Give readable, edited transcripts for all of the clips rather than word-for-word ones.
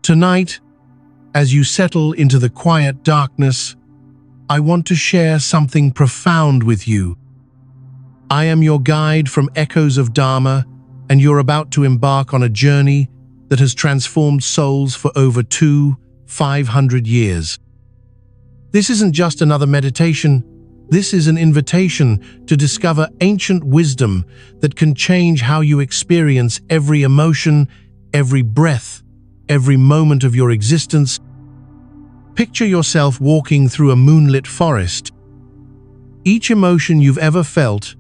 Tonight, as you settle into the quiet darkness, I want to share something profound with you. I am your guide from Echoes of Dharma, and you're about to embark on a journey that has transformed souls for over 500 years. This isn't just another meditation. This is an invitation to discover ancient wisdom that can change how you experience every emotion, every breath, every moment of your existence. Picture yourself walking through a moonlit forest. Each emotion you've ever felt,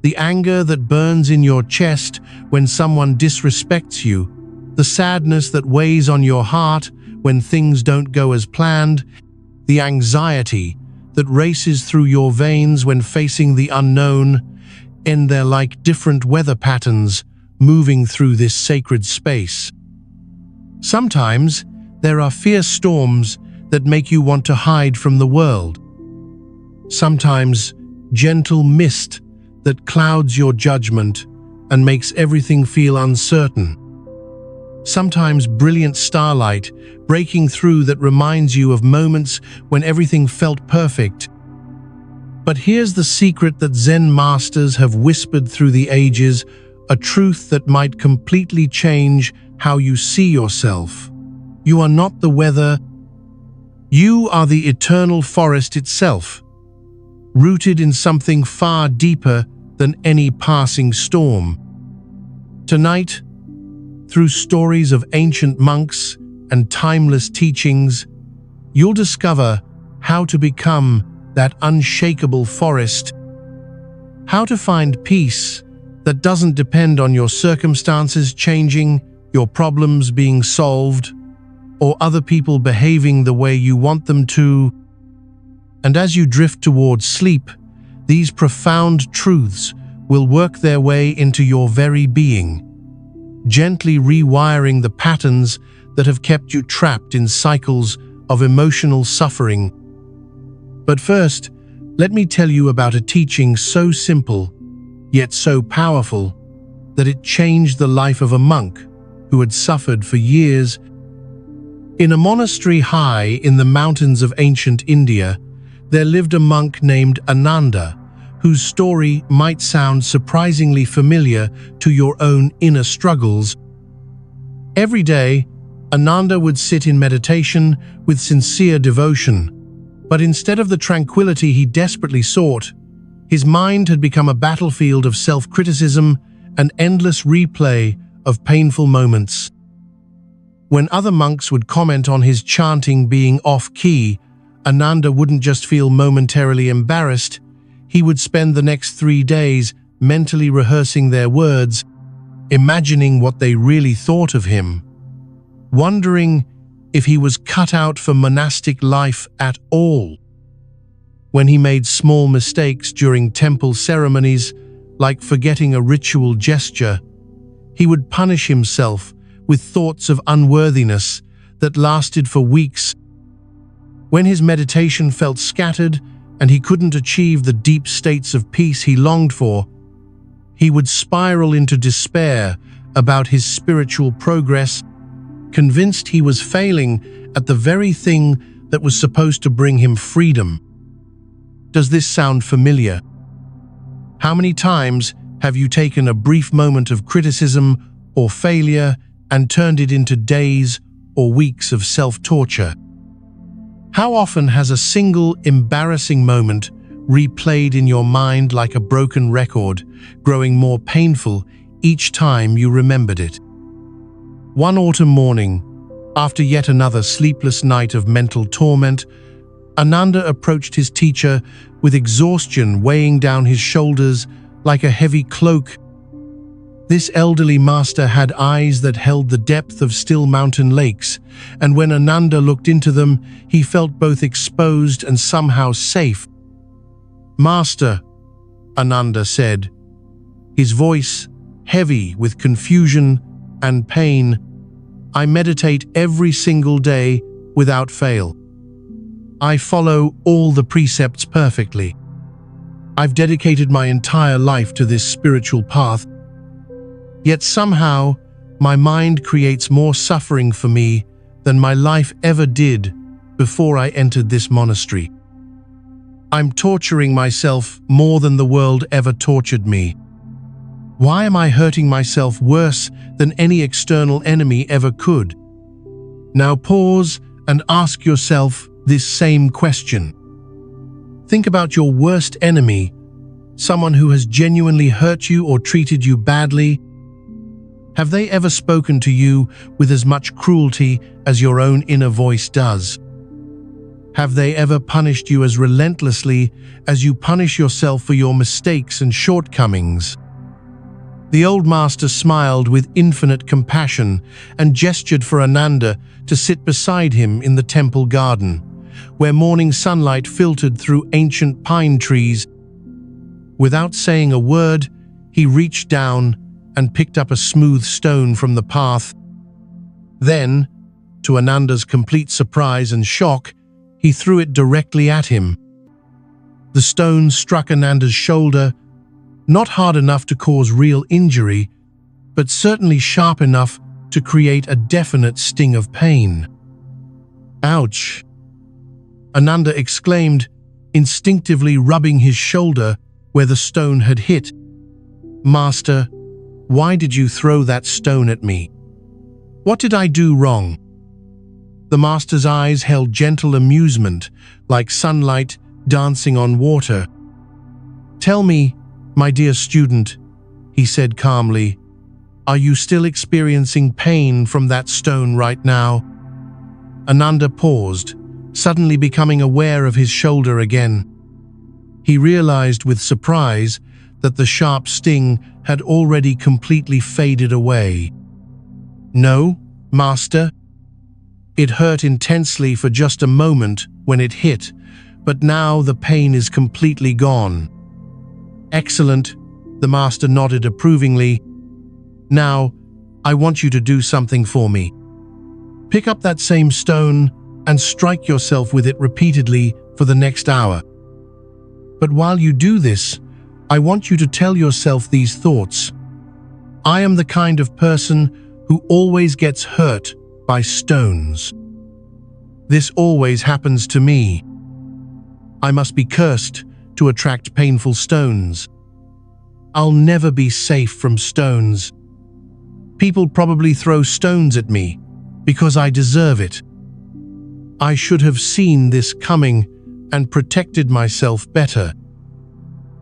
the anger that burns in your chest when someone disrespects you, the sadness that weighs on your heart when things don't go as planned, the anxiety that races through your veins when facing the unknown, and they're like different weather patterns moving through this sacred space. Sometimes there are fierce storms that make you want to hide from the world. Sometimes gentle mist that clouds your judgment and makes everything feel uncertain. Sometimes brilliant starlight breaking through that reminds you of moments when everything felt perfect. But here's the secret that Zen masters have whispered through the ages, a truth that might completely change how you see yourself. You are not the weather. You are the eternal forest itself, rooted in something far deeper than any passing storm. Tonight, through stories of ancient monks and timeless teachings, you'll discover how to become that unshakable forest, how to find peace that doesn't depend on your circumstances changing, your problems being solved, or other people behaving the way you want them to. And as you drift towards sleep, these profound truths will work their way into your very being, gently rewiring the patterns that have kept you trapped in cycles of emotional suffering. But first, let me tell you about a teaching so simple, yet so powerful, that it changed the life of a monk who had suffered for years. In a monastery high in the mountains of ancient India, there lived a monk named Ananda, whose story might sound surprisingly familiar to your own inner struggles. Every day, Ananda would sit in meditation with sincere devotion, but instead of the tranquility he desperately sought, his mind had become a battlefield of self-criticism, an endless replay of painful moments. When other monks would comment on his chanting being off-key, Ananda wouldn't just feel momentarily embarrassed. He would spend the next 3 days mentally rehearsing their words, imagining what they really thought of him, wondering if he was cut out for monastic life at all. When he made small mistakes during temple ceremonies, like forgetting a ritual gesture, he would punish himself with thoughts of unworthiness that lasted for weeks. When his meditation felt scattered and he couldn't achieve the deep states of peace he longed for, he would spiral into despair about his spiritual progress, convinced he was failing at the very thing that was supposed to bring him freedom. Does this sound familiar? How many times have you taken a brief moment of criticism or failure and turned it into days or weeks of self-torture? How often has a single embarrassing moment replayed in your mind like a broken record, growing more painful each time you remembered it? One autumn morning, after yet another sleepless night of mental torment, Ananda approached his teacher with exhaustion weighing down his shoulders like a heavy cloak. This elderly master had eyes that held the depth of still mountain lakes, and when Ananda looked into them, he felt both exposed and somehow safe. "Master," Ananda said, his voice heavy with confusion and pain, "I meditate every single day without fail. I follow all the precepts perfectly. I've dedicated my entire life to this spiritual path. Yet somehow, my mind creates more suffering for me than my life ever did before I entered this monastery. I'm torturing myself more than the world ever tortured me. Why am I hurting myself worse than any external enemy ever could? Now pause and ask yourself this same question. Think about your worst enemy, someone who has genuinely hurt you or treated you badly. Have they ever spoken to you with as much cruelty as your own inner voice does? Have they ever punished you as relentlessly as you punish yourself for your mistakes and shortcomings? The old master smiled with infinite compassion and gestured for Ananda to sit beside him in the temple garden, where morning sunlight filtered through ancient pine trees. Without saying a word, he reached down and picked up a smooth stone from the path. Then, to Ananda's complete surprise and shock, he threw it directly at him. The stone struck Ananda's shoulder, not hard enough to cause real injury, but certainly sharp enough to create a definite sting of pain. "Ouch!" Ananda exclaimed, instinctively rubbing his shoulder where the stone had hit. "Master, why did you throw that stone at me? What did I do wrong?" The master's eyes held gentle amusement, like sunlight dancing on water. "Tell me, my dear student," he said calmly, "are you still experiencing pain from that stone right now?" Ananda paused, suddenly becoming aware of his shoulder again. He realized with surprise that the sharp sting had already completely faded away. "No, master. It hurt intensely for just a moment when it hit, but now the pain is completely gone." "Excellent," the master nodded approvingly. "Now, I want you to do something for me. Pick up that same stone and strike yourself with it repeatedly for the next hour. But while you do this, I want you to tell yourself these thoughts. I am the kind of person who always gets hurt by stones. This always happens to me. I must be cursed to attract painful stones. I'll never be safe from stones. People probably throw stones at me because I deserve it. I should have seen this coming and protected myself better."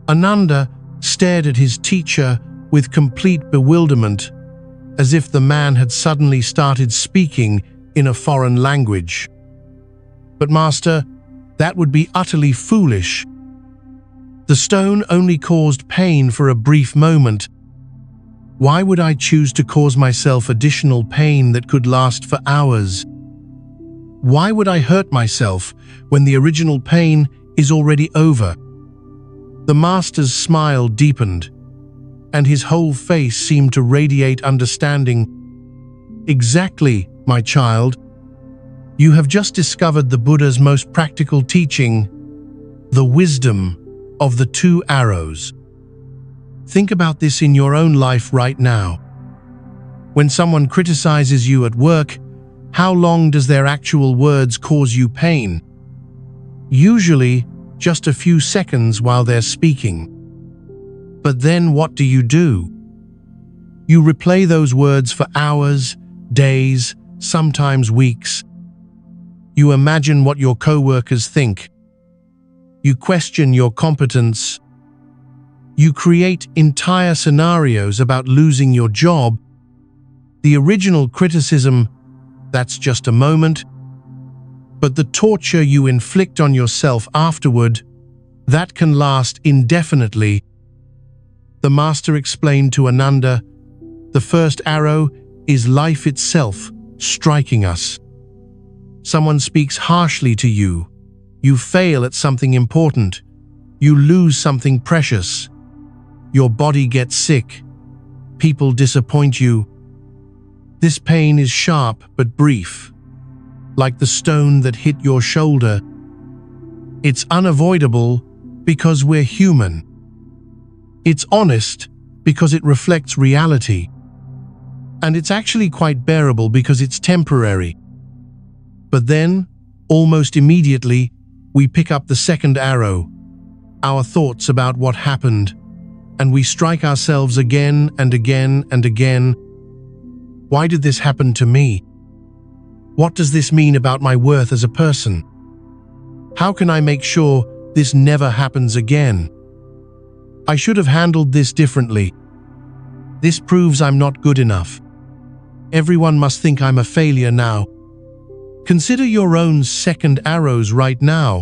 Ananda stared at his teacher with complete bewilderment, as if the man had suddenly started speaking in a foreign language. "But master, that would be utterly foolish. The stone only caused pain for a brief moment. Why would I choose to cause myself additional pain that could last for hours? Why would I hurt myself when the original pain is already over?" The master's smile deepened, and his whole face seemed to radiate understanding. "Exactly, my child. You have just discovered the Buddha's most practical teaching, the wisdom of the two arrows. Think about this in your own life right now. When someone criticizes you at work, how long does their actual words cause you pain? Usually, just a few seconds while they're speaking. But then what do? You replay those words for hours, days, sometimes weeks. You imagine what your co-workers think. You question your competence. You create entire scenarios about losing your job. The original criticism, that's just a moment. But the torture you inflict on yourself afterward, that can last indefinitely. The master explained to Ananda, the first arrow is life itself striking us. Someone speaks harshly to you. You fail at something important. You lose something precious. Your body gets sick. People disappoint you. This pain is sharp but brief, like the stone that hit your shoulder. It's unavoidable because we're human. It's honest because it reflects reality. And it's actually quite bearable because it's temporary. But then, almost immediately, we pick up the second arrow, our thoughts about what happened, and we strike ourselves again and again and again. Why did this happen to me? What does this mean about my worth as a person? How can I make sure this never happens again? I should have handled this differently. This proves I'm not good enough. Everyone must think I'm a failure now. Consider your own second arrows right now.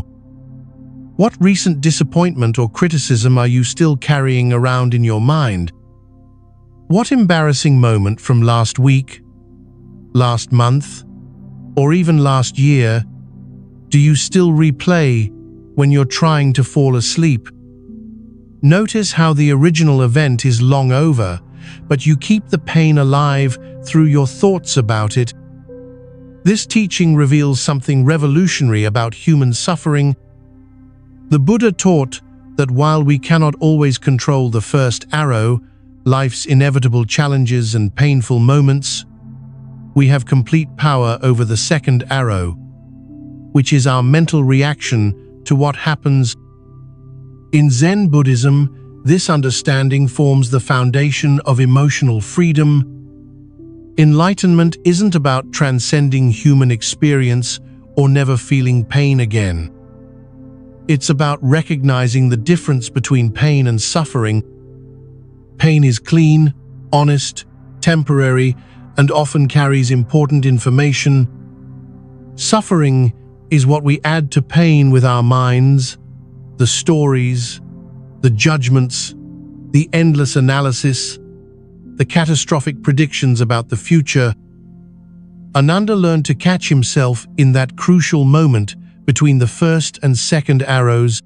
What recent disappointment or criticism are you still carrying around in your mind? What embarrassing moment from last week, last month, or even last year do you still replay when you're trying to fall asleep? Notice how the original event is long over, but you keep the pain alive through your thoughts about it. This teaching reveals something revolutionary about human suffering. The Buddha taught that while we cannot always control the first arrow, life's inevitable challenges and painful moments, we have complete power over the second arrow, which is our mental reaction to what happens. In Zen Buddhism, this understanding forms the foundation of emotional freedom. Enlightenment isn't about transcending human experience or never feeling pain again. It's about recognizing the difference between pain and suffering. Pain is clean, honest, temporary, and often carries important information. Suffering is what we add to pain with our minds, the stories, the judgments, the endless analysis, the catastrophic predictions about the future. Ananda learned to catch himself in that crucial moment between the first and second arrows.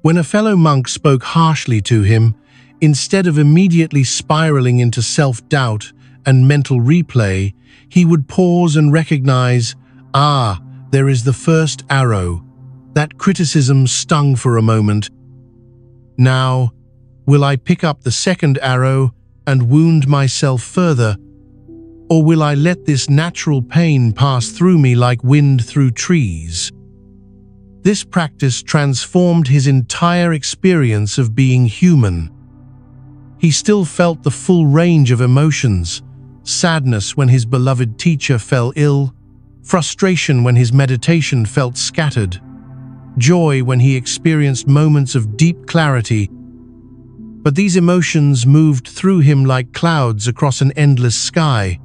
When a fellow monk spoke harshly to him, instead of immediately spiraling into self-doubt and mental replay, he would pause and recognize, there is the first arrow. That criticism stung for a moment. Now, will I pick up the second arrow and wound myself further? Or will I let this natural pain pass through me like wind through trees? This practice transformed his entire experience of being human. He still felt the full range of emotions: sadness when his beloved teacher fell ill, frustration when his meditation felt scattered, joy when he experienced moments of deep clarity. But these emotions moved through him like clouds across an endless sky,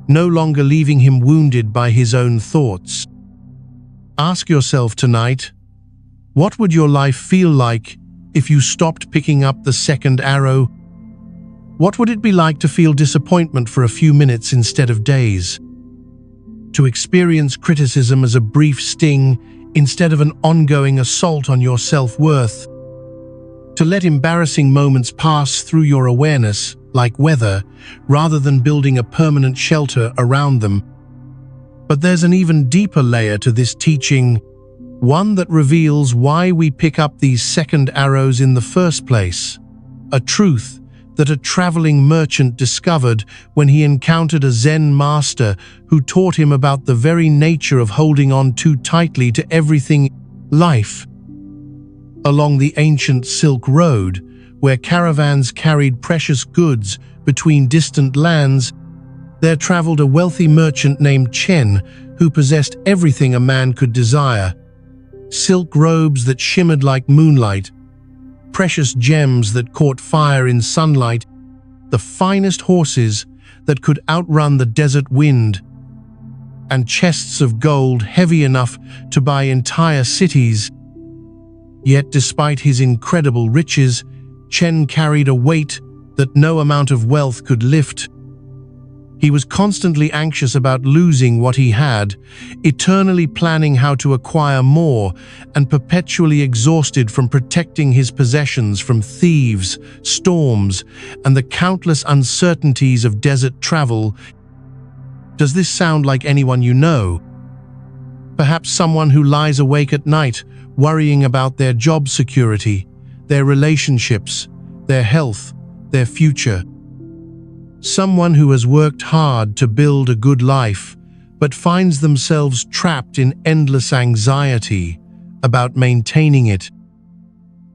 no longer leaving him wounded by his own thoughts. Ask yourself tonight, what would your life feel like if you stopped picking up the second arrow? What would it be like to feel disappointment for a few minutes instead of days? To experience criticism as a brief sting instead of an ongoing assault on your self-worth? To let embarrassing moments pass through your awareness like weather, rather than building a permanent shelter around them? But there's an even deeper layer to this teaching, one that reveals why we pick up these second arrows in the first place. A truth that a traveling merchant discovered when he encountered a Zen master who taught him about the very nature of holding on too tightly to everything life. Along the ancient Silk Road, where caravans carried precious goods between distant lands, there traveled a wealthy merchant named Chen who possessed everything a man could desire: silk robes that shimmered like moonlight, precious gems that caught fire in sunlight, the finest horses that could outrun the desert wind, and chests of gold heavy enough to buy entire cities. Yet despite his incredible riches, Chen carried a weight that no amount of wealth could lift. He was constantly anxious about losing what he had, eternally planning how to acquire more, and perpetually exhausted from protecting his possessions from thieves, storms, and the countless uncertainties of desert travel. Does this sound like anyone you know? Perhaps someone who lies awake at night, worrying about their job security, their relationships, their health, their future. Someone who has worked hard to build a good life, but finds themselves trapped in endless anxiety about maintaining it.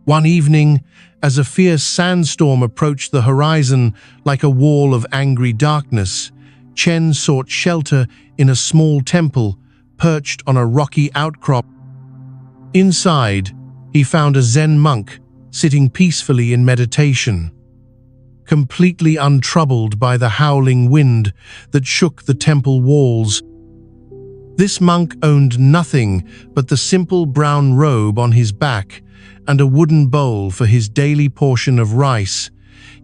One evening, as a fierce sandstorm approached the horizon like a wall of angry darkness, Chen sought shelter in a small temple perched on a rocky outcrop. Inside, he found a Zen monk sitting peacefully in meditation, completely untroubled by the howling wind that shook the temple walls. This monk owned nothing but the simple brown robe on his back and a wooden bowl for his daily portion of rice,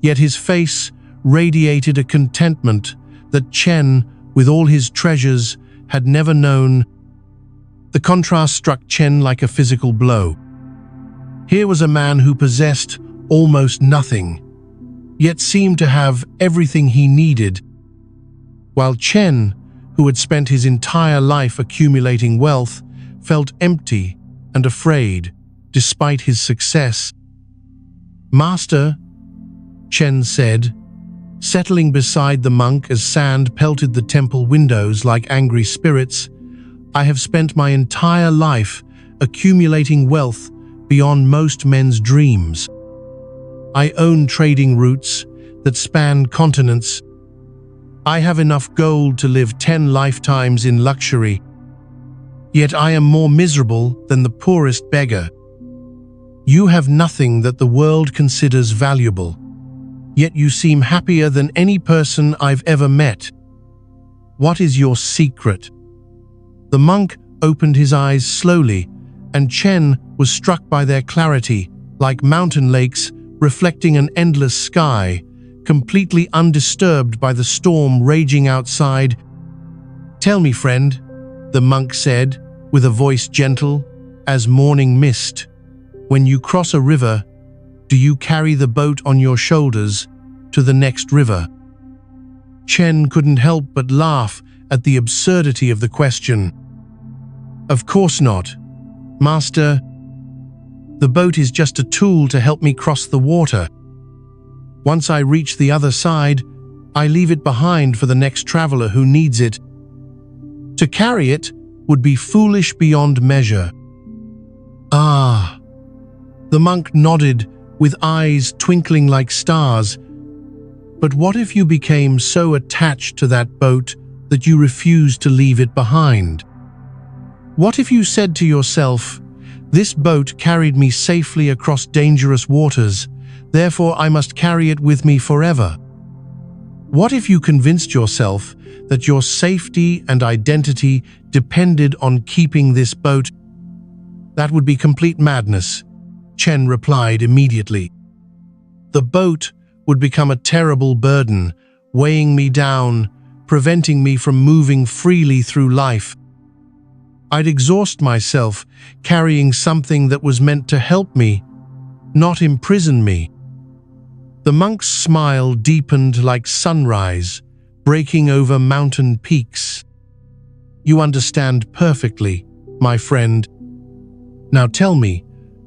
yet his face radiated a contentment that Chen, with all his treasures, had never known. The contrast struck Chen like a physical blow. Here was a man who possessed almost nothing, yet seemed to have everything he needed, while Chen, who had spent his entire life accumulating wealth, felt empty and afraid despite his success. "Master," Chen said, settling beside the monk as sand pelted the temple windows like angry spirits, "I have spent my entire life accumulating wealth beyond most men's dreams. I own trading routes that span continents. I have enough gold to live 10 lifetimes in luxury. Yet I am more miserable than the poorest beggar. You have nothing that the world considers valuable, yet you seem happier than any person I've ever met. What is your secret?" The monk opened his eyes slowly, and Chen was struck by their clarity, like mountain lakes reflecting an endless sky, completely undisturbed by the storm raging outside. "Tell me, friend," the monk said, with a voice gentle as morning mist, "when you cross a river, do you carry the boat on your shoulders to the next river?" Chen couldn't help but laugh at the absurdity of the question. "Of course not, Master. The boat is just a tool to help me cross the water. Once I reach the other side, I leave it behind for the next traveler who needs it. To carry it would be foolish beyond measure." "Ah." The monk nodded, with eyes twinkling like stars. "But what if you became so attached to that boat that you refused to leave it behind? What if you said to yourself, 'This boat carried me safely across dangerous waters, therefore I must carry it with me forever'? What if you convinced yourself that your safety and identity depended on keeping this boat?" "That would be complete madness," Chen replied immediately. "The boat would become a terrible burden, weighing me down, preventing me from moving freely through life. I'd exhaust myself carrying something that was meant to help me, not imprison me." The monk's smile deepened like sunrise, breaking over mountain peaks. "You understand perfectly, my friend. Now tell me,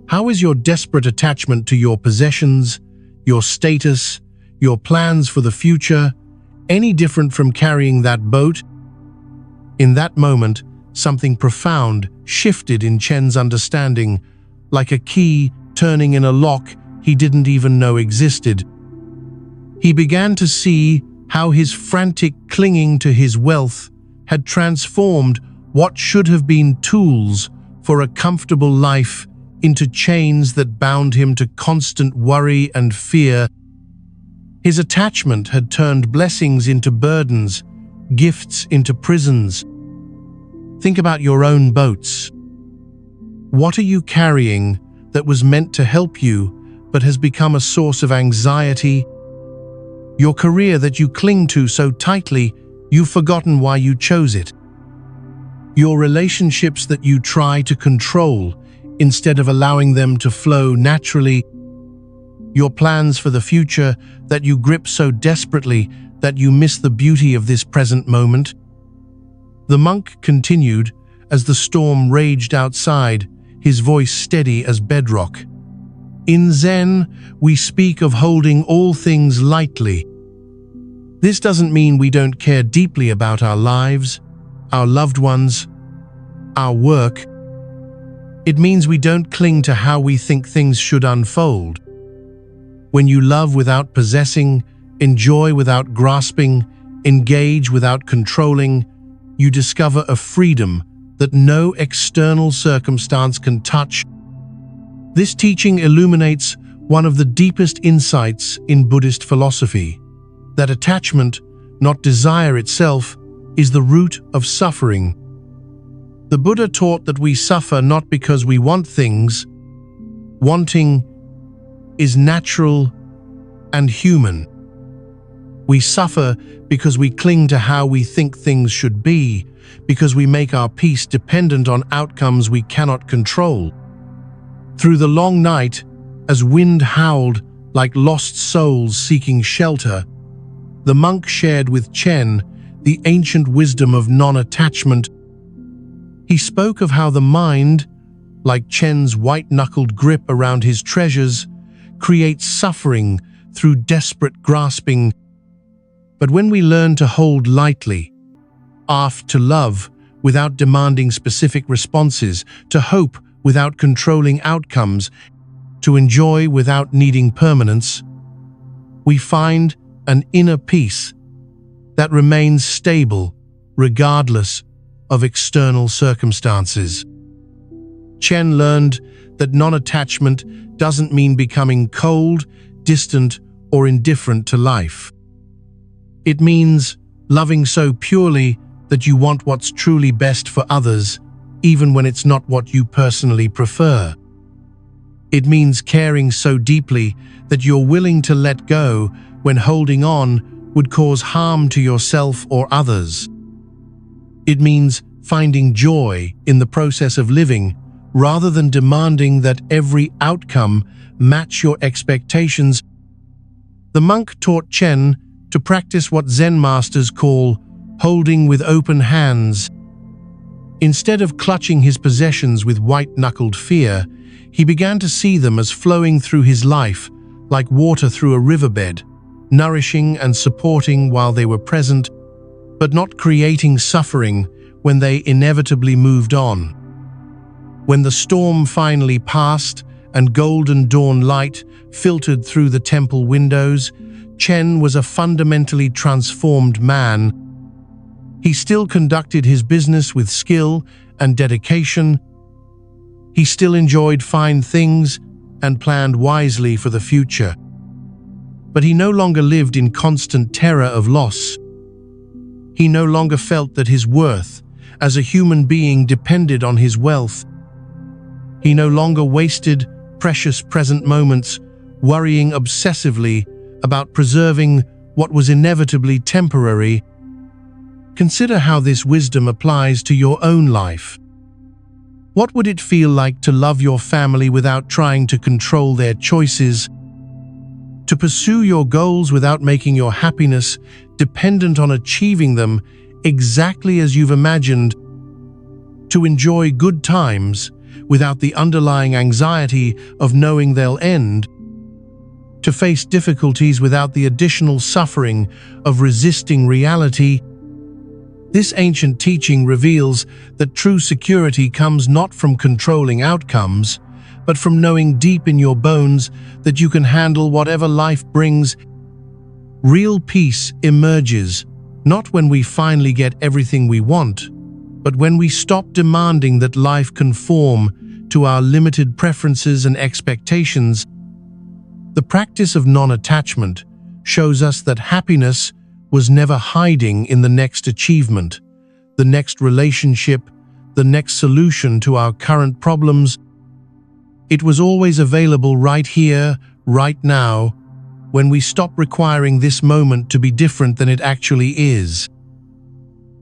how is your desperate attachment to your possessions, your status, your plans for the future, any different from carrying that boat?" In that moment, something profound shifted in Chen's understanding, like a key turning in a lock he didn't even know existed. He began to see how his frantic clinging to his wealth had transformed what should have been tools for a comfortable life into chains that bound him to constant worry and fear. His attachment had turned blessings into burdens, gifts into prisons. Think about your own boats. What are you carrying that was meant to help you but has become a source of anxiety? Your career that you cling to so tightly, you've forgotten why you chose it. Your relationships that you try to control instead of allowing them to flow naturally. Your plans for the future that you grip so desperately that you miss the beauty of this present moment. The monk continued as the storm raged outside, his voice steady as bedrock. "In Zen, we speak of holding all things lightly. This doesn't mean we don't care deeply about our lives. our loved ones, our work. It means we don't cling to how we think things should unfold. When you love without possessing, enjoy without grasping, engage without controlling, you discover a freedom that no external circumstance can touch. This teaching illuminates one of the deepest insights in Buddhist philosophy, that attachment, not desire itself, is the root of suffering. The Buddha taught that we suffer not because we want things. Wanting is natural and human. We suffer because we cling to how we think things should be, because we make our peace dependent on outcomes we cannot control. Through the long night, as wind howled like lost souls seeking shelter, the monk shared with Chen the ancient wisdom of non-attachment. He spoke of how the mind, like Chen's white-knuckled grip around his treasures, creates suffering through desperate grasping. But when we learn to hold lightly, to love without demanding specific responses, to hope without controlling outcomes, to enjoy without needing permanence, we find an inner peace that remains stable regardless of external circumstances. Chen learned that non-attachment doesn't mean becoming cold, distant, or indifferent to life. It means loving so purely that you want what's truly best for others, even when it's not what you personally prefer. It means caring so deeply that you're willing to let go when holding on would cause harm to yourself or others. It means finding joy in the process of living rather than demanding that every outcome match your expectations. The monk taught Chen to practice what Zen masters call holding with open hands. Instead of clutching his possessions with white-knuckled fear, he began to see them as flowing through his life like water through a riverbed, nourishing and supporting while they were present, but not creating suffering when they inevitably moved on. When the storm finally passed and golden dawn light filtered through the temple windows, Chen was a fundamentally transformed man. He still conducted his business with skill and dedication. He still enjoyed fine things and planned wisely for the future. But he no longer lived in constant terror of loss. He no longer felt that his worth as a human being depended on his wealth. He no longer wasted precious present moments worrying obsessively about preserving what was inevitably temporary. Consider how this wisdom applies to your own life. What would it feel like to love your family without trying to control their choices? To pursue your goals without making your happiness dependent on achieving them exactly as you've imagined? To enjoy good times without the underlying anxiety of knowing they'll end? To face difficulties without the additional suffering of resisting reality? This ancient teaching reveals that true security comes not from controlling outcomes, but from knowing deep in your bones that you can handle whatever life brings. Real peace emerges not when we finally get everything we want, but when we stop demanding that life conform to our limited preferences and expectations. The practice of non-attachment shows us that happiness was never hiding in the next achievement, the next relationship, the next solution to our current problems. It was always available right here, right now, when we stop requiring this moment to be different than it actually is.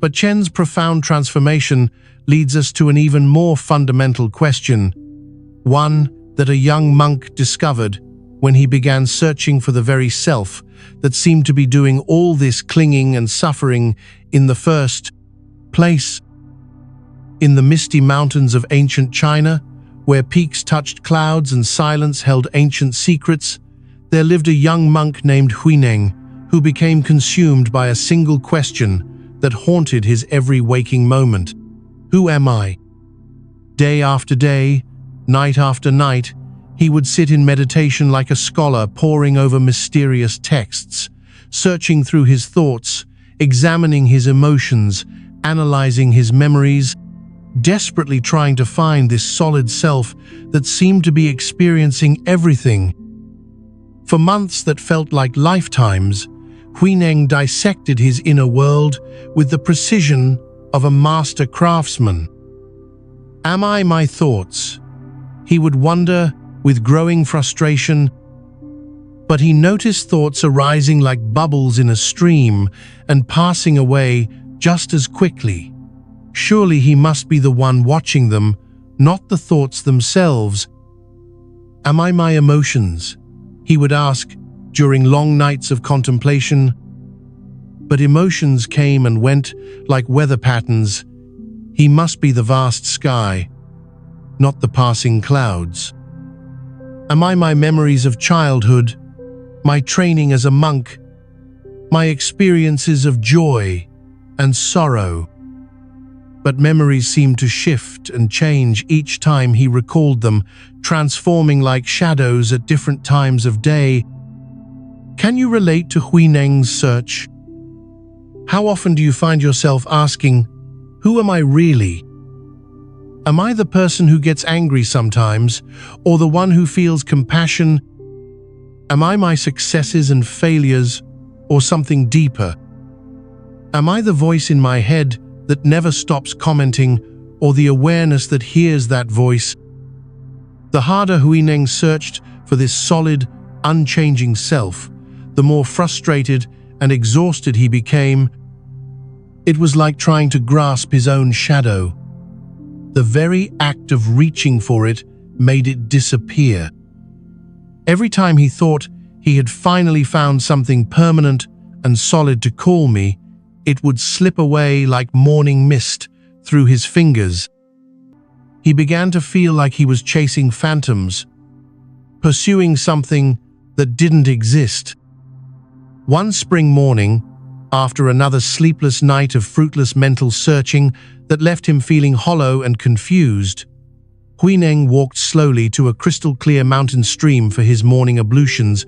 But Chen's profound transformation leads us to an even more fundamental question, one that a young monk discovered when he began searching for the very self that seemed to be doing all this clinging and suffering in the first place. In the misty mountains of ancient China, where peaks touched clouds and silence held ancient secrets, there lived a young monk named Huineng, who became consumed by a single question that haunted his every waking moment. Who am I? Day after day, night after night, he would sit in meditation like a scholar, poring over mysterious texts, searching through his thoughts, examining his emotions, analyzing his memories, desperately trying to find this solid self that seemed to be experiencing everything. For months that felt like lifetimes, Huineng dissected his inner world with the precision of a master craftsman. Am I my thoughts? He would wonder with growing frustration, but he noticed thoughts arising like bubbles in a stream and passing away just as quickly. Surely he must be the one watching them, not the thoughts themselves. Am I my emotions? He would ask during long nights of contemplation. But emotions came and went like weather patterns. He must be the vast sky, not the passing clouds. Am I my memories of childhood, my training as a monk, my experiences of joy and sorrow? But memories seemed to shift and change each time he recalled them, transforming like shadows at different times of day. Can you relate to Huineng's search? How often do you find yourself asking, who am I really? Am I the person who gets angry sometimes, or the one who feels compassion? Am I my successes and failures, or something deeper? Am I the voice in my head that never stops commenting, or the awareness that hears that voice? The harder Huineng searched for this solid, unchanging self, the more frustrated and exhausted he became. It was like trying to grasp his own shadow. The very act of reaching for it made it disappear. Every time he thought he had finally found something permanent and solid to call me, it would slip away like morning mist through his fingers. He began to feel like he was chasing phantoms, pursuing something that didn't exist. One spring morning, after another sleepless night of fruitless mental searching that left him feeling hollow and confused, Huineng walked slowly to a crystal-clear mountain stream for his morning ablutions.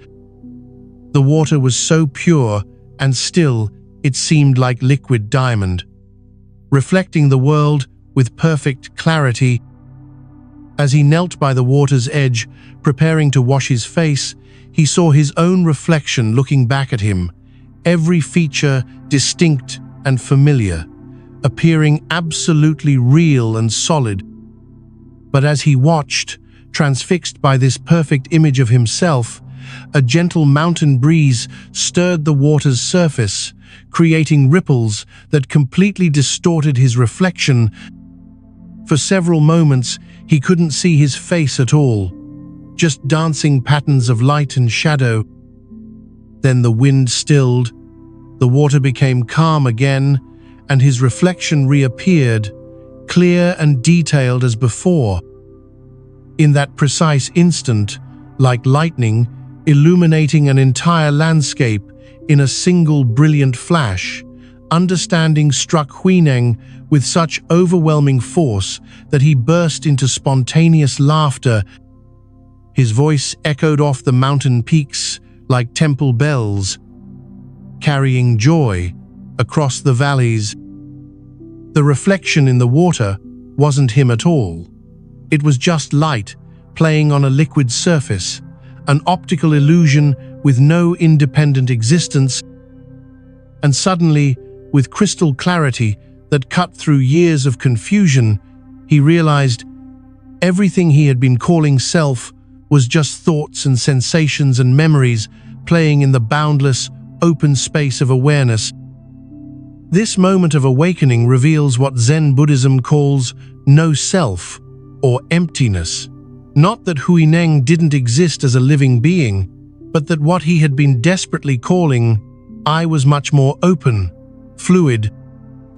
The water was so pure and still it seemed like liquid diamond, reflecting the world with perfect clarity. As he knelt by the water's edge, preparing to wash his face, he saw his own reflection looking back at him, every feature distinct and familiar, appearing absolutely real and solid. But as he watched, transfixed by this perfect image of himself, a gentle mountain breeze stirred the water's surface, creating ripples that completely distorted his reflection. For several moments, he couldn't see his face at all, just dancing patterns of light and shadow. Then the wind stilled, the water became calm again, and his reflection reappeared, clear and detailed as before. In that precise instant, like lightning, illuminating an entire landscape in a single brilliant flash, understanding struck Huineng with such overwhelming force that he burst into spontaneous laughter. His voice echoed off the mountain peaks like temple bells, carrying joy across the valleys. The reflection in the water wasn't him at all. It was just light playing on a liquid surface, an optical illusion with no independent existence. And suddenly, with crystal clarity that cut through years of confusion, he realized everything he had been calling self was just thoughts and sensations and memories playing in the boundless, open space of awareness. This moment of awakening reveals what Zen Buddhism calls no self, or emptiness. Not that Huineng didn't exist as a living being, but that what he had been desperately calling I was much more open, fluid,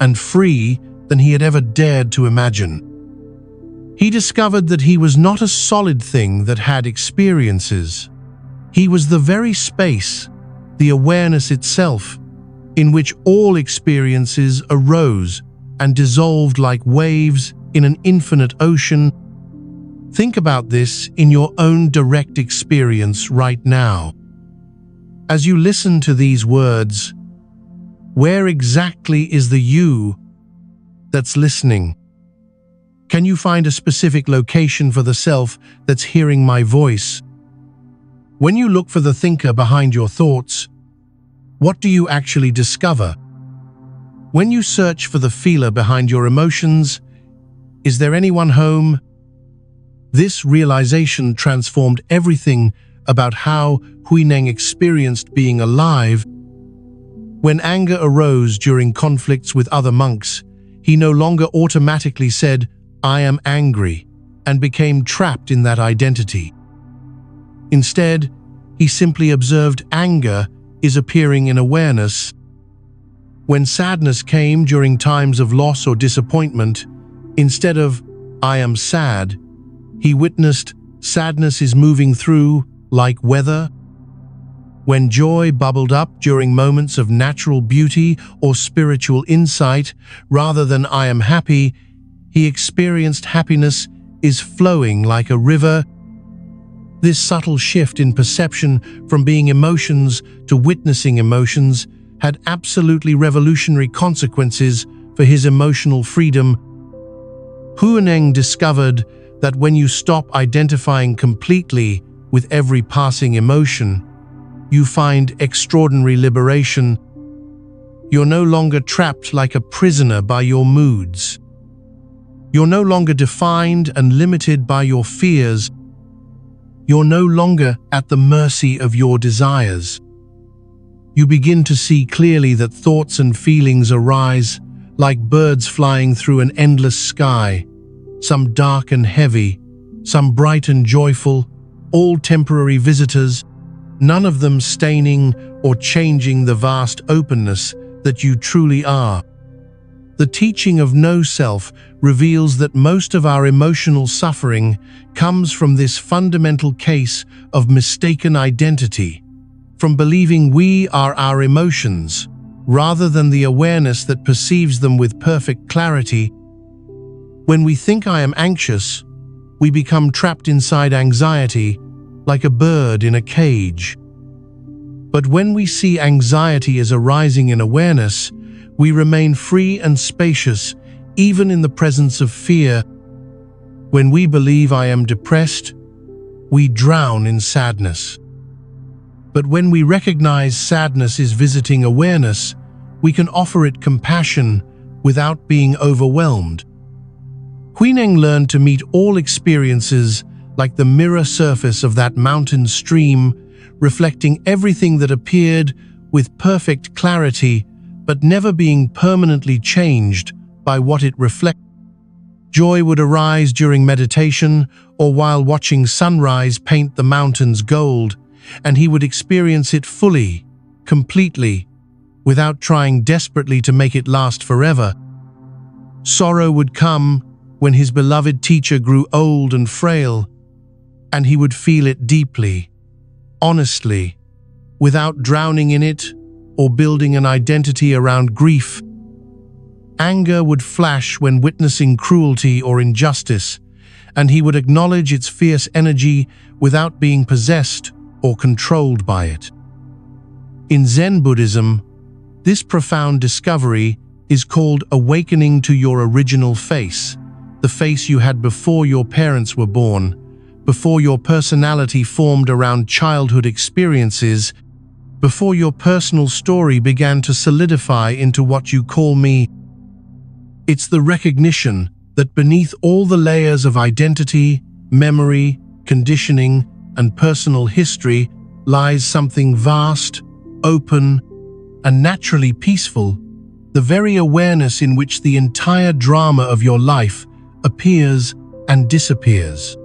and free than he had ever dared to imagine. He discovered that he was not a solid thing that had experiences. He was the very space, the awareness itself, in which all experiences arose and dissolved like waves in an infinite ocean. Think about this in your own direct experience right now. As you listen to these words, where exactly is the you that's listening? Can you find a specific location for the self that's hearing my voice? When you look for the thinker behind your thoughts, what do you actually discover? When you search for the feeler behind your emotions, is there anyone home? This realization transformed everything about how Huineng experienced being alive. When anger arose during conflicts with other monks, he no longer automatically said, "I am angry," and became trapped in that identity. Instead, he simply observed anger is appearing in awareness. When sadness came during times of loss or disappointment, instead of "I am sad," he witnessed sadness is moving through like weather. When joy bubbled up during moments of natural beauty or spiritual insight, rather than "I am happy," he experienced happiness is flowing like a river. This subtle shift in perception from being emotions to witnessing emotions had absolutely revolutionary consequences for his emotional freedom. Huineng discovered that when you stop identifying completely with every passing emotion, you find extraordinary liberation. You're no longer trapped like a prisoner by your moods. You're no longer defined and limited by your fears. You're no longer at the mercy of your desires. You begin to see clearly that thoughts and feelings arise like birds flying through an endless sky, some dark and heavy, some bright and joyful, all temporary visitors, none of them staining or changing the vast openness that you truly are. The teaching of no self reveals that most of our emotional suffering comes from this fundamental case of mistaken identity, from believing we are our emotions, rather than the awareness that perceives them with perfect clarity. When we think "I am anxious," we become trapped inside anxiety, like a bird in a cage. But when we see anxiety as arising in awareness, we remain free and spacious, even in the presence of fear. When we believe "I am depressed," we drown in sadness. But when we recognize sadness is visiting awareness, we can offer it compassion without being overwhelmed. Huineng learned to meet all experiences like the mirror surface of that mountain stream, reflecting everything that appeared with perfect clarity, but never being permanently changed by what it reflected. Joy would arise during meditation or while watching sunrise paint the mountains gold, and he would experience it fully, completely, without trying desperately to make it last forever. Sorrow would come when his beloved teacher grew old and frail, and he would feel it deeply, honestly, without drowning in it or building an identity around grief. Anger would flash when witnessing cruelty or injustice, and he would acknowledge its fierce energy without being possessed or controlled by it. In Zen Buddhism, this profound discovery is called awakening to your original face, the face you had before your parents were born, before your personality formed around childhood experiences, before your personal story began to solidify into what you call me. It's the recognition that beneath all the layers of identity, memory, conditioning, and personal history lies something vast, open, and naturally peaceful, the very awareness in which the entire drama of your life appears and disappears.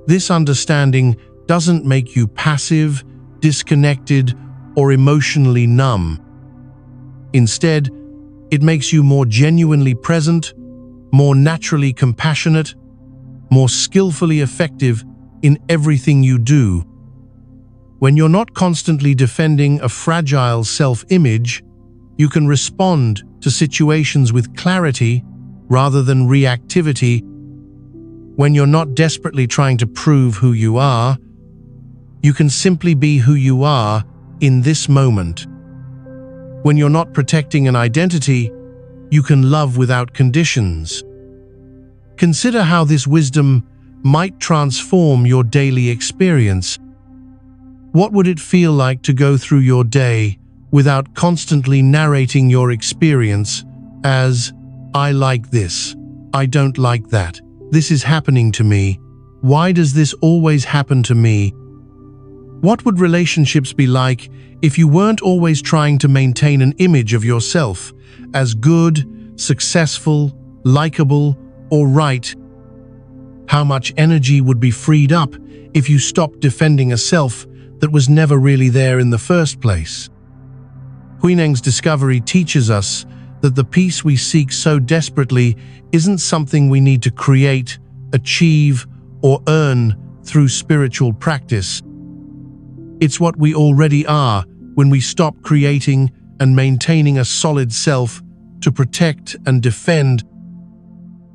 This understanding doesn't make you passive, disconnected, or emotionally numb. Instead, it makes you more genuinely present, more naturally compassionate, more skillfully effective in everything you do. When you're not constantly defending a fragile self-image, You can respond to situations with clarity rather than reactivity. When you're not desperately trying to prove who you are, you can simply be who you are in this moment. When you're not protecting an identity, you can love without conditions. Consider how this wisdom might transform your daily experience. What would it feel like to go through your day without constantly narrating your experience as, "I like this, I don't like that, this is happening to me, why does this always happen to me?" What would relationships be like if you weren't always trying to maintain an image of yourself as good, successful, likable, or right? How much energy would be freed up if you stopped defending a self that was never really there in the first place? Huineng's discovery teaches us that the peace we seek so desperately isn't something we need to create, achieve, or earn through spiritual practice. It's what we already are when we stop creating and maintaining a solid self to protect and defend.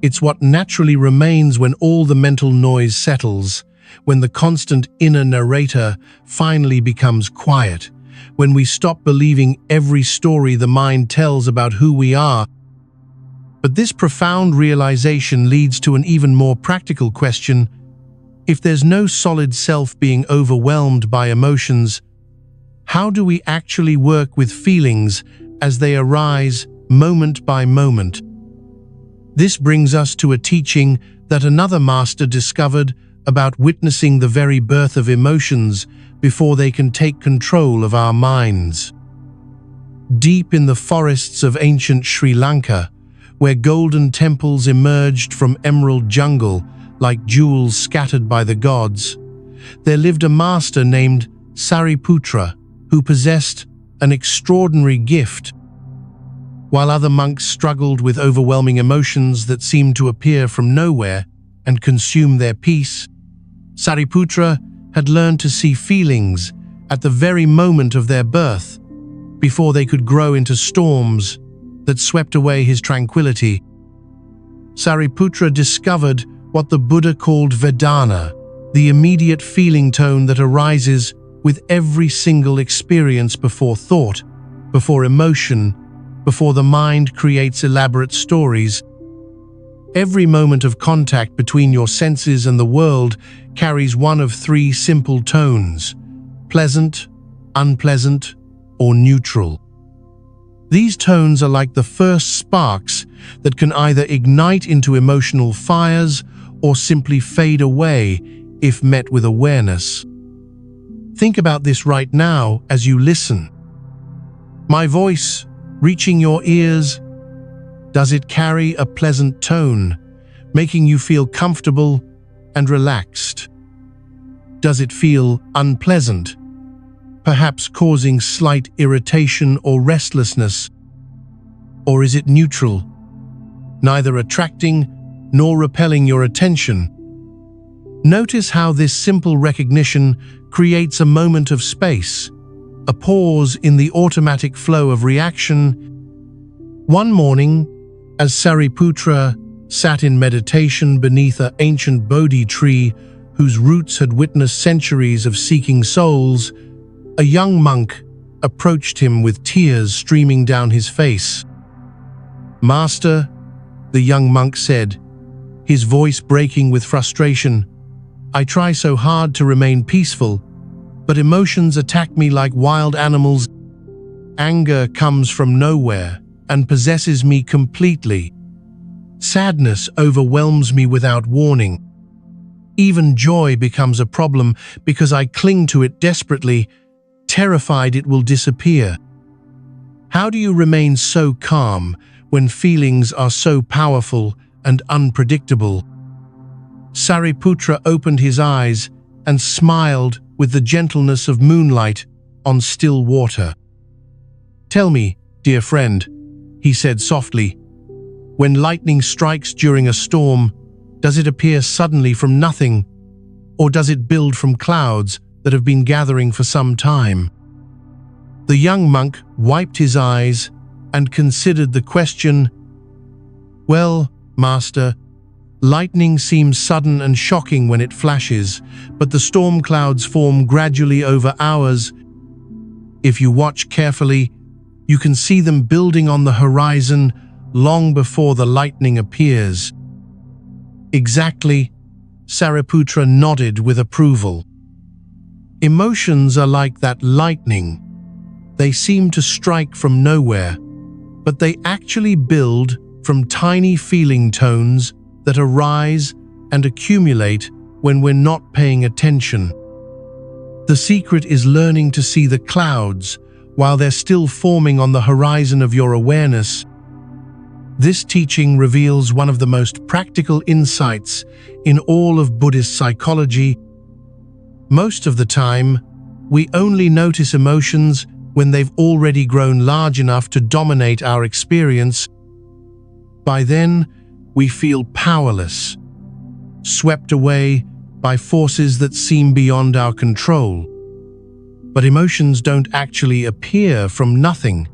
It's what naturally remains when all the mental noise settles, when the constant inner narrator finally becomes quiet, when we stop believing every story the mind tells about who we are. But this profound realization leads to an even more practical question. If there's no solid self being overwhelmed by emotions, how do we actually work with feelings as they arise moment by moment? This brings us to a teaching that another master discovered about witnessing the very birth of emotions before they can take control of our minds. Deep in the forests of ancient Sri Lanka, where golden temples emerged from emerald jungle like jewels scattered by the gods, there lived a master named Sariputra who possessed an extraordinary gift. While other monks struggled with overwhelming emotions that seemed to appear from nowhere and consume their peace, Sariputra had learned to see feelings at the very moment of their birth, before they could grow into storms that swept away his tranquility. Sariputra discovered what the Buddha called Vedana, the immediate feeling tone that arises with every single experience before thought, before emotion, before the mind creates elaborate stories. Every moment of contact between your senses and the world carries one of three simple tones: pleasant, unpleasant, or neutral. These tones are like the first sparks that can either ignite into emotional fires or simply fade away if met with awareness. Think about this right now as you listen. My voice reaching your ears, does it carry a pleasant tone, making you feel comfortable and relaxed? Does it feel unpleasant, perhaps causing slight irritation or restlessness? Or is it neutral, neither attracting nor repelling your attention? Notice how this simple recognition creates a moment of space, a pause in the automatic flow of reaction. One morning, as Sariputra sat in meditation beneath an ancient Bodhi tree whose roots had witnessed centuries of seeking souls, a young monk approached him with tears streaming down his face. "Master," the young monk said, his voice breaking with frustration, "I try so hard to remain peaceful, but emotions attack me like wild animals. Anger comes from nowhere and possesses me completely. Sadness overwhelms me without warning. Even joy becomes a problem because I cling to it desperately, terrified it will disappear. How do you remain so calm when feelings are so powerful and unpredictable?" Sariputra opened his eyes and smiled with the gentleness of moonlight on still water. "Tell me, dear friend," he said softly, "when lightning strikes during a storm, does it appear suddenly from nothing, or does it build from clouds that have been gathering for some time?" The young monk wiped his eyes and considered the question, "Well, Master, lightning seems sudden and shocking when it flashes, but the storm clouds form gradually over hours. If you watch carefully, you can see them building on the horizon long before the lightning appears." "Exactly," Sariputra nodded with approval. Emotions are like that lightning. They seem to strike from nowhere, but they actually build from tiny feeling tones that arise and accumulate when we're not paying attention. The secret is learning to see the clouds while they're still forming on the horizon of your awareness. This teaching reveals one of the most practical insights in all of Buddhist psychology. Most of the time, we only notice emotions when they've already grown large enough to dominate our experience. By then, we feel powerless, swept away by forces that seem beyond our control. But emotions don't actually appear from nothing.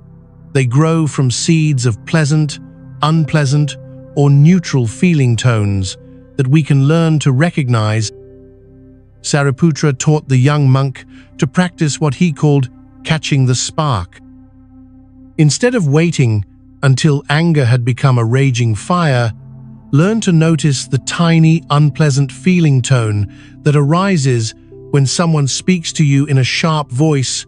They grow from seeds of pleasant, unpleasant, or neutral feeling tones that we can learn to recognize. Sariputra taught the young monk to practice what he called catching the spark. Instead of waiting until anger had become a raging fire, learn to notice the tiny, unpleasant feeling tone that arises when someone speaks to you in a sharp voice.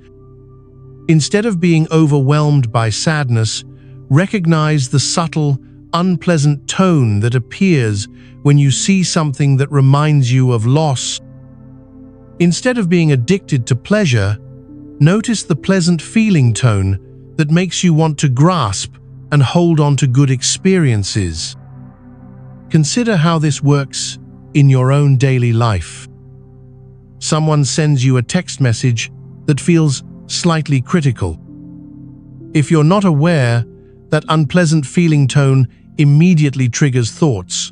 Instead of being overwhelmed by sadness, recognize the subtle, unpleasant tone that appears when you see something that reminds you of loss. Instead of being addicted to pleasure, notice the pleasant feeling tone that makes you want to grasp and hold on to good experiences. Consider how this works in your own daily life. Someone sends you a text message that feels slightly critical. If you're not aware, that unpleasant feeling tone immediately triggers thoughts.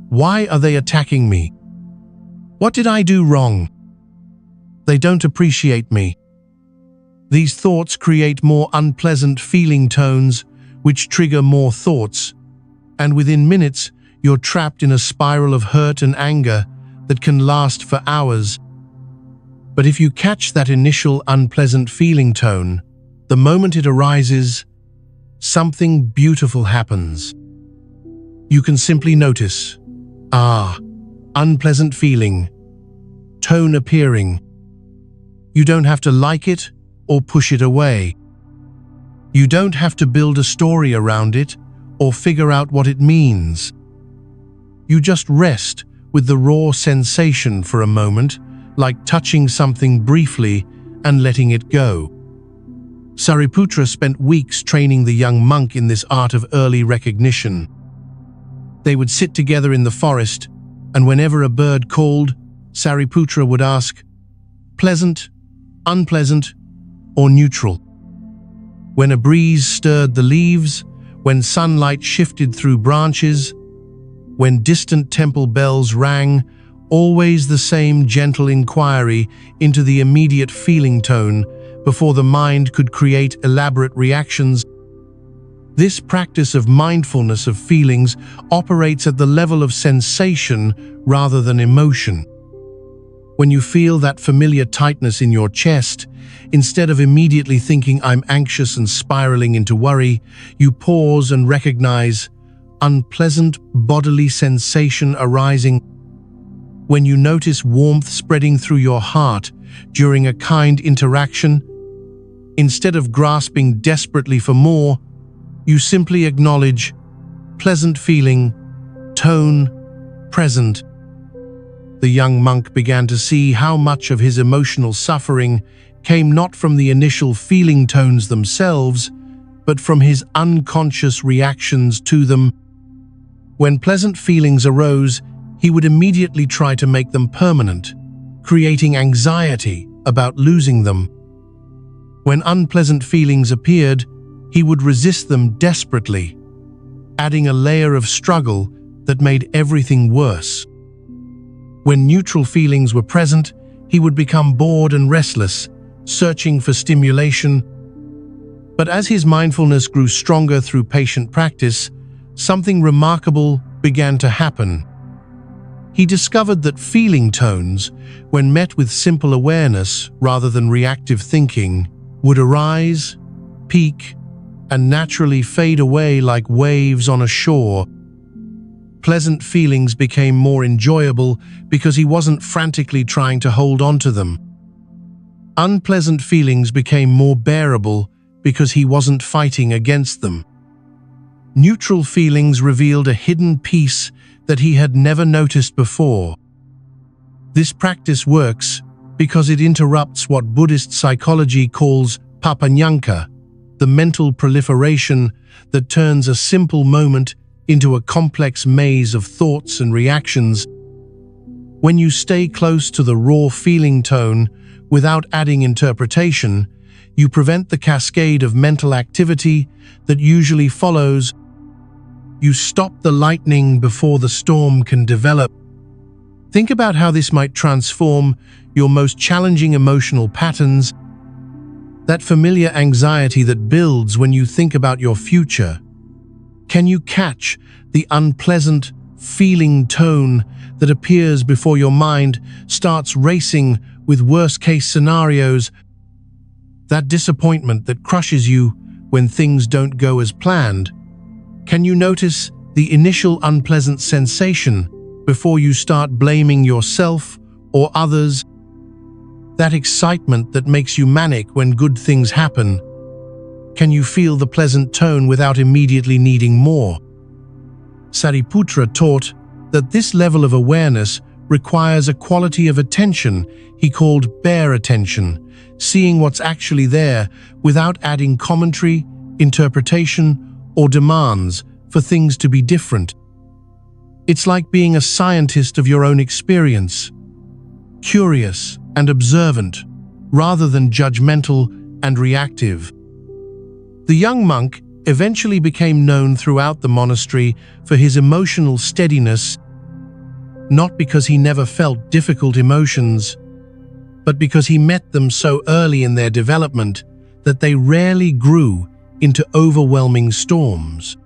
Why are they attacking me? What did I do wrong? They don't appreciate me. These thoughts create more unpleasant feeling tones, which trigger more thoughts, and within minutes, you're trapped in a spiral of hurt and anger that can last for hours. But if you catch that initial unpleasant feeling tone, the moment it arises, something beautiful happens. You can simply notice, unpleasant feeling, tone appearing. You don't have to like it or push it away. You don't have to build a story around it or figure out what it means. You just rest with the raw sensation for a moment, like touching something briefly and letting it go. Sariputra spent weeks training the young monk in this art of early recognition. They would sit together in the forest, and whenever a bird called, Sariputra would ask, "Pleasant, unpleasant, or neutral?" When a breeze stirred the leaves, when sunlight shifted through branches, when distant temple bells rang, always the same gentle inquiry into the immediate feeling tone before the mind could create elaborate reactions. This practice of mindfulness of feelings operates at the level of sensation rather than emotion. When you feel that familiar tightness in your chest, instead of immediately thinking "I'm anxious" and spiraling into worry, you pause and recognize unpleasant bodily sensation arising. When you notice warmth spreading through your heart during a kind interaction, instead of grasping desperately for more, you simply acknowledge pleasant feeling, tone, present. The young monk began to see how much of his emotional suffering came not from the initial feeling tones themselves, but from his unconscious reactions to them. When pleasant feelings arose, he would immediately try to make them permanent, creating anxiety about losing them. When unpleasant feelings appeared, he would resist them desperately, adding a layer of struggle that made everything worse. When neutral feelings were present, he would become bored and restless, searching for stimulation. But as his mindfulness grew stronger through patient practice, something remarkable began to happen. He discovered that feeling tones, when met with simple awareness rather than reactive thinking, would arise, peak, and naturally fade away like waves on a shore. Pleasant feelings became more enjoyable because he wasn't frantically trying to hold on to them. Unpleasant feelings became more bearable because he wasn't fighting against them. Neutral feelings revealed a hidden peace that he had never noticed before. This practice works because it interrupts what Buddhist psychology calls papanyanka, the mental proliferation that turns a simple moment into a complex maze of thoughts and reactions. When you stay close to the raw feeling tone without adding interpretation, you prevent the cascade of mental activity that usually follows. You stop the lightning before the storm can develop. Think about how this might transform your most challenging emotional patterns, that familiar anxiety that builds when you think about your future. Can you catch the unpleasant feeling tone that appears before your mind starts racing with worst-case scenarios? That disappointment that crushes you when things don't go as planned? Can you notice the initial unpleasant sensation before you start blaming yourself or others? That excitement that makes you manic when good things happen? Can you feel the pleasant tone without immediately needing more? Sariputra taught that this level of awareness requires a quality of attention he called bare attention, seeing what's actually there without adding commentary, interpretation, or demands for things to be different. It's like being a scientist of your own experience, curious and observant, rather than judgmental and reactive. The young monk eventually became known throughout the monastery for his emotional steadiness, not because he never felt difficult emotions, but because he met them so early in their development that they rarely grew into overwhelming storms.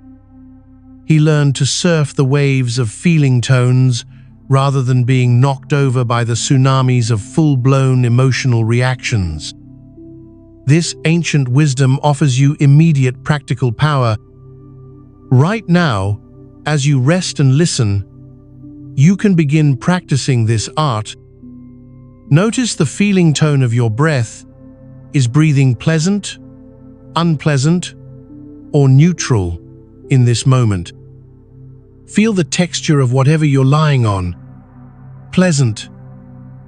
He learned to surf the waves of feeling tones rather than being knocked over by the tsunamis of full-blown emotional reactions. This ancient wisdom offers you immediate practical power. Right now, as you rest and listen, you can begin practicing this art. Notice the feeling tone of your breath. Is breathing pleasant, unpleasant, or neutral in this moment? Feel the texture of whatever you're lying on. Pleasant,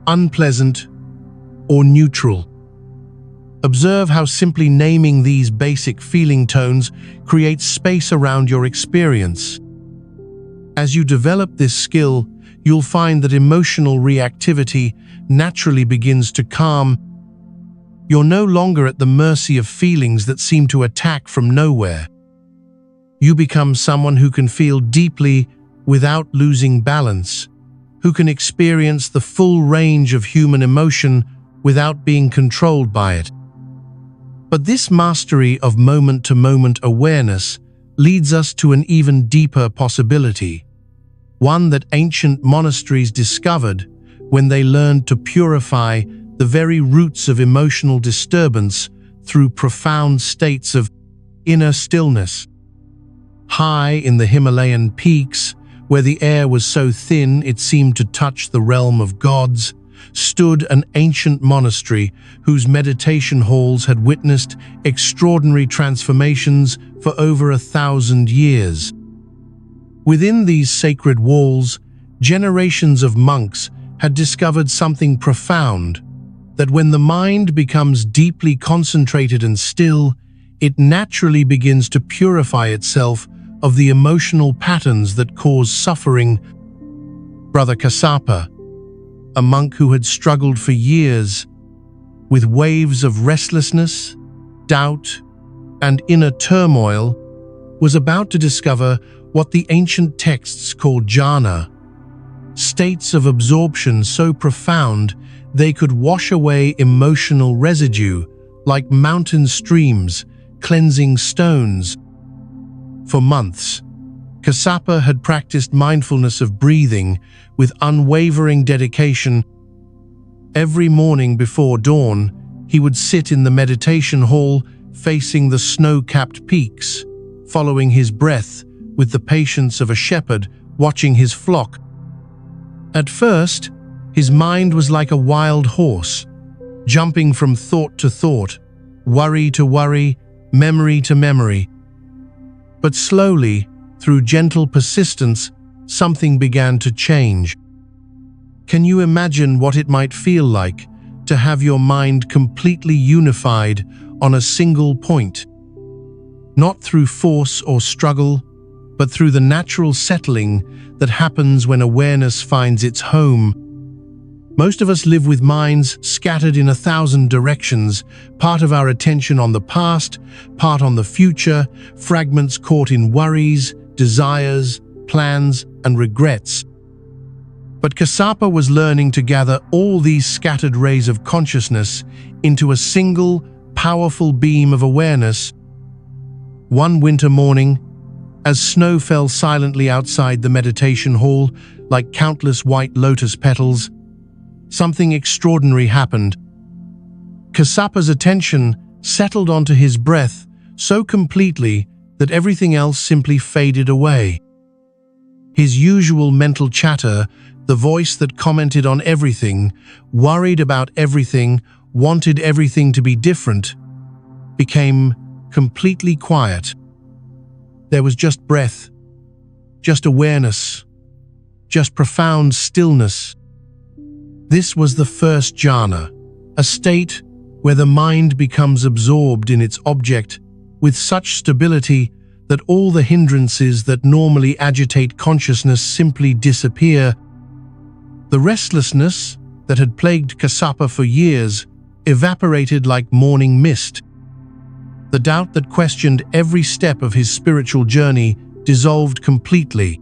unpleasant, or neutral. Observe how simply naming these basic feeling tones creates space around your experience. As you develop this skill, you'll find that emotional reactivity naturally begins to calm. You're no longer at the mercy of feelings that seem to attack from nowhere. You become someone who can feel deeply without losing balance, who can experience the full range of human emotion without being controlled by it. But this mastery of moment-to-moment awareness leads us to an even deeper possibility, one that ancient monasteries discovered when they learned to purify the very roots of emotional disturbance through profound states of inner stillness. High in the Himalayan peaks, where the air was so thin it seemed to touch the realm of gods, stood an ancient monastery whose meditation halls had witnessed extraordinary transformations for over 1,000 years. Within these sacred walls, generations of monks had discovered something profound, that when the mind becomes deeply concentrated and still, it naturally begins to purify itself of the emotional patterns that cause suffering. Brother Kassapa, a monk who had struggled for years with waves of restlessness, doubt, and inner turmoil, was about to discover what the ancient texts called jhana, states of absorption so profound they could wash away emotional residue like mountain streams, cleansing stones. For months, Kassapa had practiced mindfulness of breathing with unwavering dedication. Every morning before dawn, he would sit in the meditation hall facing the snow-capped peaks, following his breath with the patience of a shepherd watching his flock. At first, his mind was like a wild horse, jumping from thought to thought, worry to worry, memory to memory. But slowly, through gentle persistence, something began to change. Can you imagine what it might feel like to have your mind completely unified on a single point? Not through force or struggle, but through the natural settling that happens when awareness finds its home. Most of us live with minds scattered in 1,000 directions, part of our attention on the past, part on the future, fragments caught in worries, desires, plans, and regrets. But Kassapa was learning to gather all these scattered rays of consciousness into a single, powerful beam of awareness. One winter morning, as snow fell silently outside the meditation hall like countless white lotus petals, something extraordinary happened. Kassapa's attention settled onto his breath so completely that everything else simply faded away. His usual mental chatter, the voice that commented on everything, worried about everything, wanted everything to be different, became completely quiet. There was just breath, just awareness, just profound stillness. This was the first jhana, a state where the mind becomes absorbed in its object with such stability that all the hindrances that normally agitate consciousness simply disappear. The restlessness that had plagued Kassapa for years evaporated like morning mist. The doubt that questioned every step of his spiritual journey dissolved completely.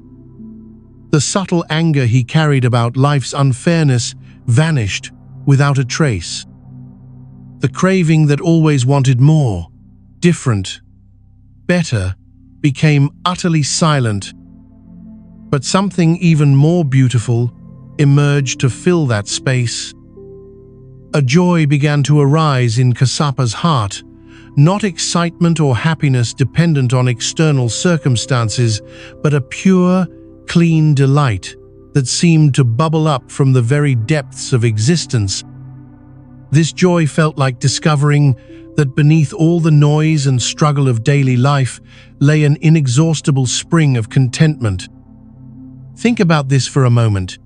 The subtle anger he carried about life's unfairness vanished without a trace. The craving that always wanted more, different, better, became utterly silent. But something even more beautiful emerged to fill that space. A joy began to arise in Kassapa's heart, not excitement or happiness dependent on external circumstances, but a pure, clean delight that seemed to bubble up from the very depths of existence. This joy felt like discovering that beneath all the noise and struggle of daily life lay an inexhaustible spring of contentment. Think about this for a moment.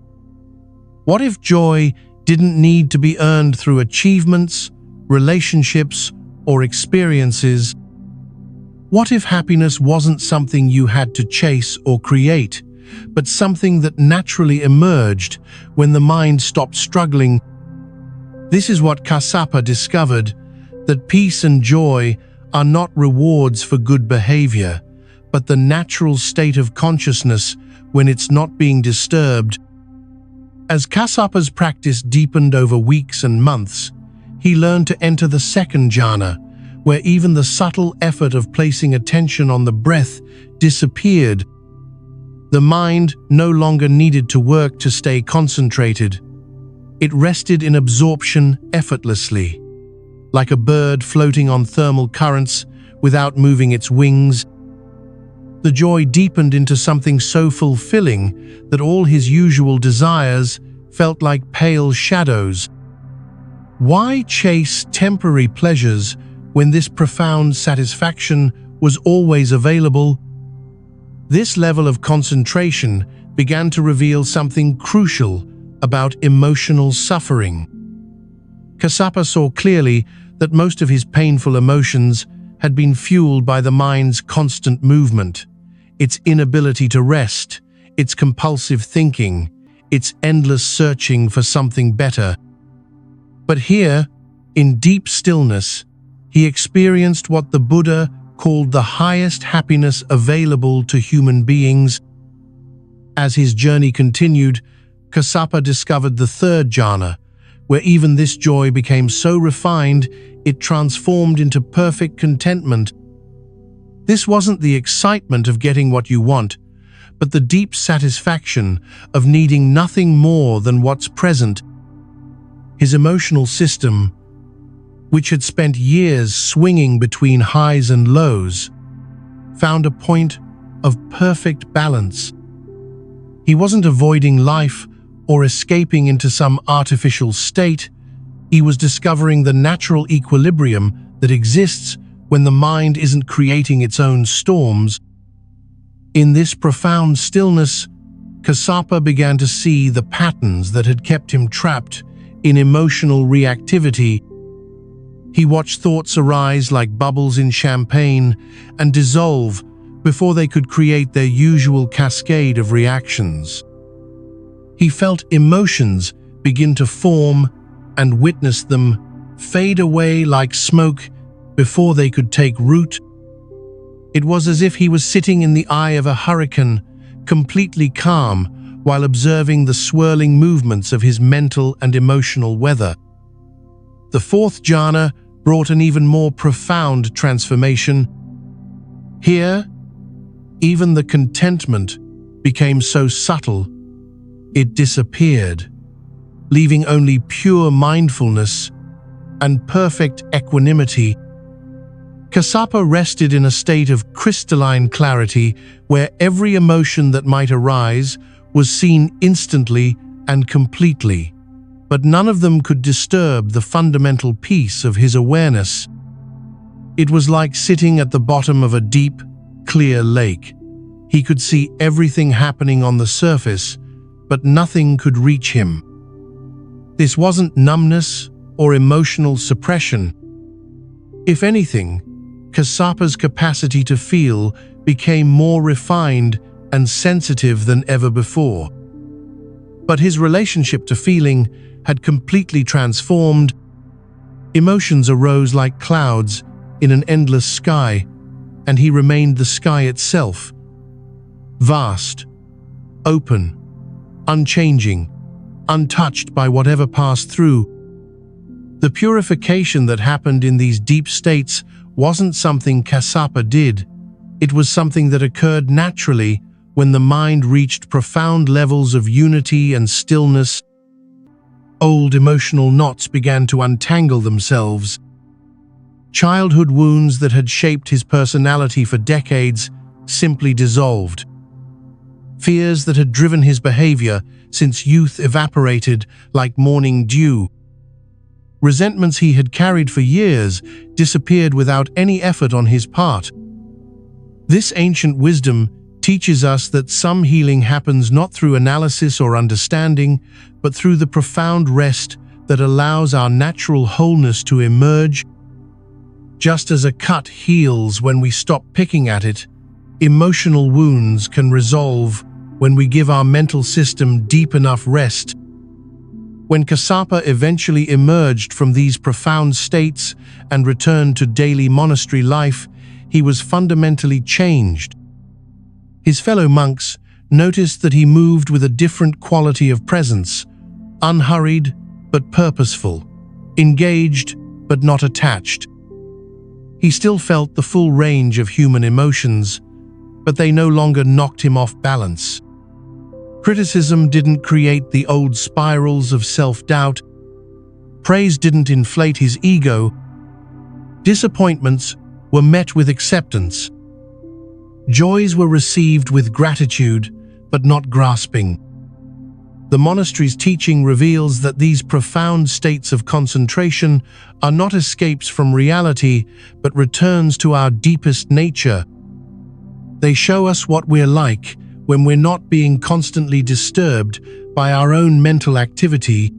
What if joy didn't need to be earned through achievements, relationships, or experiences? What if happiness wasn't something you had to chase or create, but something that naturally emerged when the mind stopped struggling? This is what Kassapa discovered, that peace and joy are not rewards for good behavior, but the natural state of consciousness when it's not being disturbed. As Kassapa's practice deepened over weeks and months, he learned to enter the second jhana, where even the subtle effort of placing attention on the breath disappeared. The mind no longer needed to work to stay concentrated. It rested in absorption effortlessly, like a bird floating on thermal currents without moving its wings. The joy deepened into something so fulfilling that all his usual desires felt like pale shadows. Why chase temporary pleasures when this profound satisfaction was always available? This level of concentration began to reveal something crucial about emotional suffering. Kassapa saw clearly that most of his painful emotions had been fueled by the mind's constant movement, its inability to rest, its compulsive thinking, its endless searching for something better. But here, in deep stillness, he experienced what the Buddha called the highest happiness available to human beings. As his journey continued, Kassapa discovered the third jhana, where even this joy became so refined it transformed into perfect contentment. This wasn't the excitement of getting what you want, but the deep satisfaction of needing nothing more than what's present. His emotional system, which had spent years swinging between highs and lows, found a point of perfect balance. He wasn't avoiding life or escaping into some artificial state. He was discovering the natural equilibrium that exists when the mind isn't creating its own storms. In this profound stillness, Kassapa began to see the patterns that had kept him trapped in emotional reactivity. He watched thoughts arise like bubbles in champagne and dissolve before they could create their usual cascade of reactions. He felt emotions begin to form and witnessed them fade away like smoke before they could take root. It was as if he was sitting in the eye of a hurricane, completely calm, while observing the swirling movements of his mental and emotional weather. The fourth jhana brought an even more profound transformation. Here, even the contentment became so subtle, it disappeared, leaving only pure mindfulness and perfect equanimity. Kassapa rested in a state of crystalline clarity where every emotion that might arise was seen instantly and completely, but none of them could disturb the fundamental peace of his awareness. It was like sitting at the bottom of a deep, clear lake. He could see everything happening on the surface, but nothing could reach him. This wasn't numbness or emotional suppression. If anything, Kassapa's capacity to feel became more refined and sensitive than ever before. But his relationship to feeling had completely transformed. Emotions arose like clouds in an endless sky, and he remained the sky itself, vast, open, unchanging, untouched by whatever passed through. The purification that happened in these deep states wasn't something Kassapa did. It was something that occurred naturally when the mind reached profound levels of unity and stillness. Old emotional knots began to untangle themselves. Childhood wounds that had shaped his personality for decades simply dissolved. Fears that had driven his behavior since youth evaporated like morning dew. Resentments he had carried for years disappeared without any effort on his part. This ancient wisdom teaches us that some healing happens not through analysis or understanding, but through the profound rest that allows our natural wholeness to emerge. Just as a cut heals when we stop picking at it, emotional wounds can resolve when we give our mental system deep enough rest. When Kassapa eventually emerged from these profound states and returned to daily monastery life, he was fundamentally changed. His fellow monks noticed that he moved with a different quality of presence, unhurried but purposeful, engaged but not attached. He still felt the full range of human emotions, but they no longer knocked him off balance. Criticism didn't create the old spirals of self-doubt. Praise didn't inflate his ego. Disappointments were met with acceptance. Joys were received with gratitude, but not grasping. The monastery's teaching reveals that these profound states of concentration are not escapes from reality, but returns to our deepest nature. They show us what we're like when we're not being constantly disturbed by our own mental activity.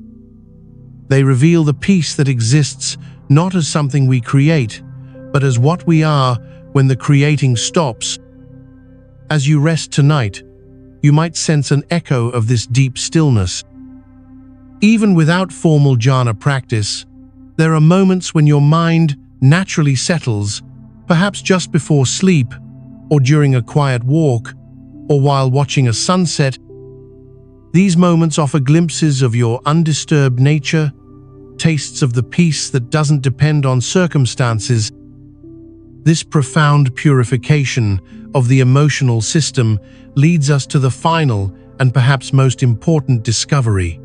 They reveal the peace that exists not as something we create, but as what we are when the creating stops. As you rest tonight, you might sense an echo of this deep stillness. Even without formal jhana practice, there are moments when your mind naturally settles, perhaps just before sleep, or during a quiet walk, or while watching a sunset. These moments offer glimpses of your undisturbed nature, tastes of the peace that doesn't depend on circumstances. This profound purification of the emotional system leads us to the final and perhaps most important discovery,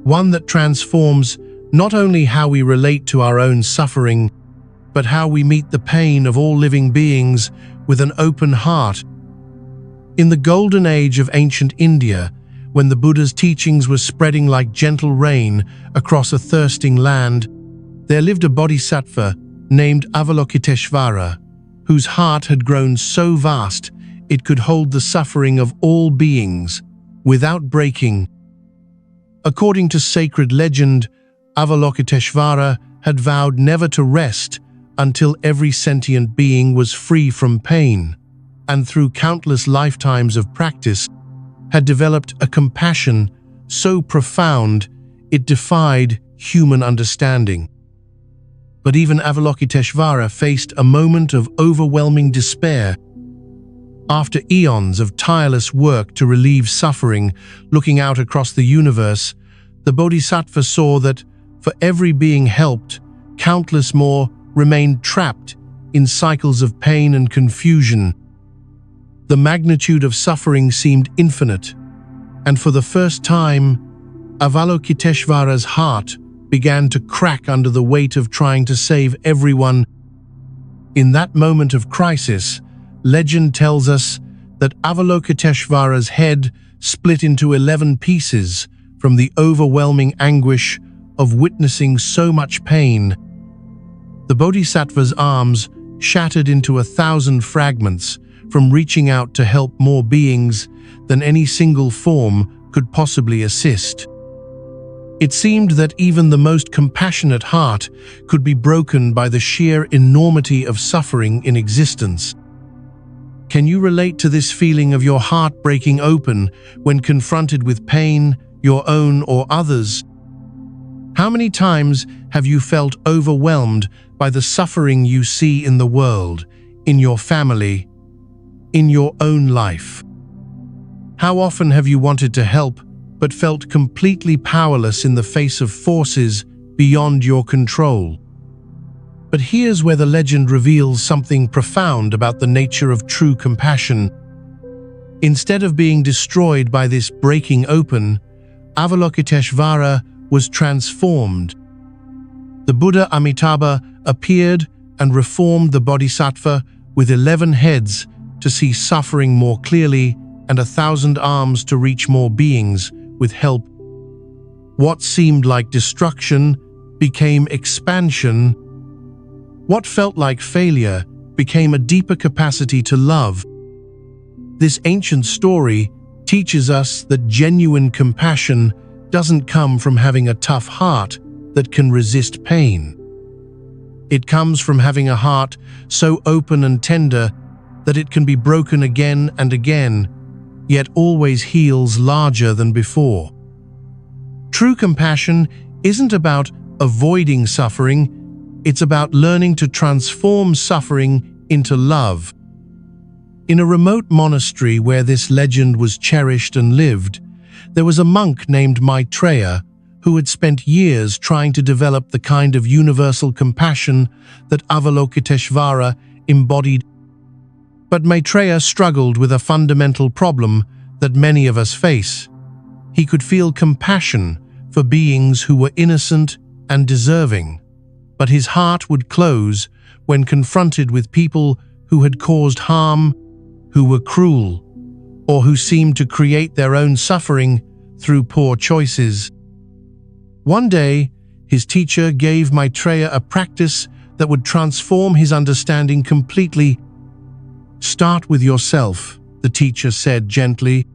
one that transforms not only how we relate to our own suffering, but how we meet the pain of all living beings with an open heart. In the golden age of ancient India, when the Buddha's teachings were spreading like gentle rain across a thirsting land, there lived a bodhisattva named Avalokiteshvara, whose heart had grown so vast it could hold the suffering of all beings without breaking. According to sacred legend, Avalokiteshvara had vowed never to rest until every sentient being was free from pain, and through countless lifetimes of practice, had developed a compassion so profound it defied human understanding. But even Avalokiteshvara faced a moment of overwhelming despair. After eons of tireless work to relieve suffering, looking out across the universe, the Bodhisattva saw that, for every being helped, countless more remained trapped in cycles of pain and confusion. The magnitude of suffering seemed infinite, and for the first time, Avalokiteshvara's heart began to crack under the weight of trying to save everyone. In that moment of crisis, legend tells us that Avalokiteshvara's head split into 11 pieces from the overwhelming anguish of witnessing so much pain. The Bodhisattva's arms shattered into 1,000 fragments from reaching out to help more beings than any single form could possibly assist. It seemed that even the most compassionate heart could be broken by the sheer enormity of suffering in existence. Can you relate to this feeling of your heart breaking open when confronted with pain, your own or others? How many times have you felt overwhelmed by the suffering you see in the world, in your family, in your own life? How often have you wanted to help but felt completely powerless in the face of forces beyond your control? But here's where the legend reveals something profound about the nature of true compassion. Instead of being destroyed by this breaking open, Avalokiteshvara was transformed. The Buddha Amitabha appeared and reformed the Bodhisattva with 11 heads to see suffering more clearly and 1,000 arms to reach more beings with help. What seemed like destruction became expansion. What felt like failure became a deeper capacity to love. This ancient story teaches us that genuine compassion doesn't come from having a tough heart that can resist pain. It comes from having a heart so open and tender that it can be broken again and again, yet always heals larger than before. True compassion isn't about avoiding suffering, it's about learning to transform suffering into love. In a remote monastery where this legend was cherished and lived, there was a monk named Maitreya who had spent years trying to develop the kind of universal compassion that Avalokiteshvara embodied. But Maitreya struggled with a fundamental problem that many of us face. He could feel compassion for beings who were innocent and deserving, but his heart would close when confronted with people who had caused harm, who were cruel, or who seemed to create their own suffering through poor choices. One day, his teacher gave Maitreya a practice that would transform his understanding completely. "Start with yourself," the teacher said gently.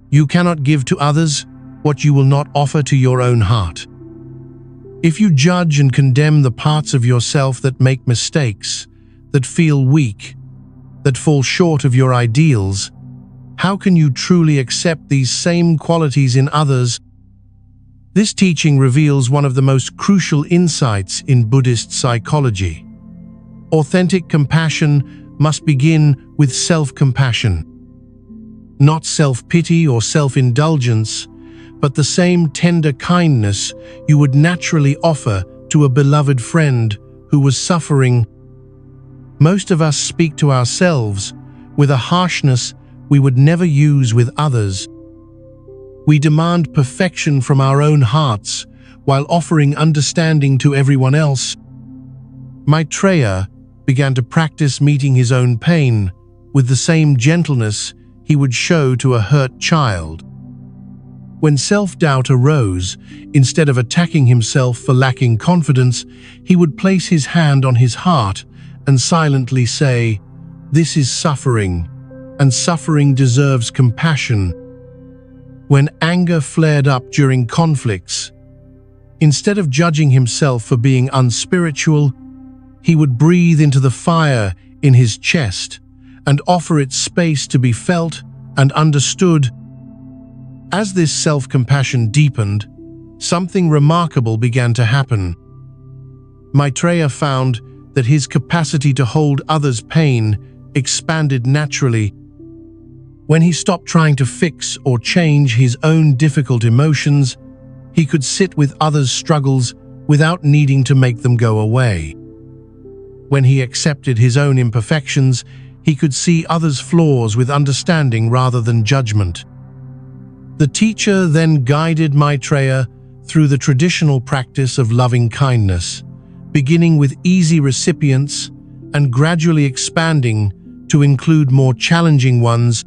"You cannot give to others what you will not offer to your own heart. If you judge and condemn the parts of yourself that make mistakes, that feel weak, that fall short of your ideals, how can you truly accept these same qualities in others?" This teaching reveals one of the most crucial insights in Buddhist psychology. Authentic compassion must begin with self-compassion. Not self-pity or self-indulgence, but the same tender kindness you would naturally offer to a beloved friend who was suffering. Most of us speak to ourselves with a harshness we would never use with others. We demand perfection from our own hearts while offering understanding to everyone else. Maitreya began to practice meeting his own pain with the same gentleness he would show to a hurt child. When self-doubt arose, instead of attacking himself for lacking confidence, he would place his hand on his heart and silently say, "This is suffering, and suffering deserves compassion." When anger flared up during conflicts, instead of judging himself for being unspiritual, he would breathe into the fire in his chest and offer it space to be felt and understood. As this self-compassion deepened, something remarkable began to happen. Maitreya found that his capacity to hold others' pain expanded naturally. When he stopped trying to fix or change his own difficult emotions, he could sit with others' struggles without needing to make them go away. When he accepted his own imperfections, he could see others' flaws with understanding rather than judgment. The teacher then guided Maitreya through the traditional practice of loving kindness, beginning with easy recipients and gradually expanding to include more challenging ones.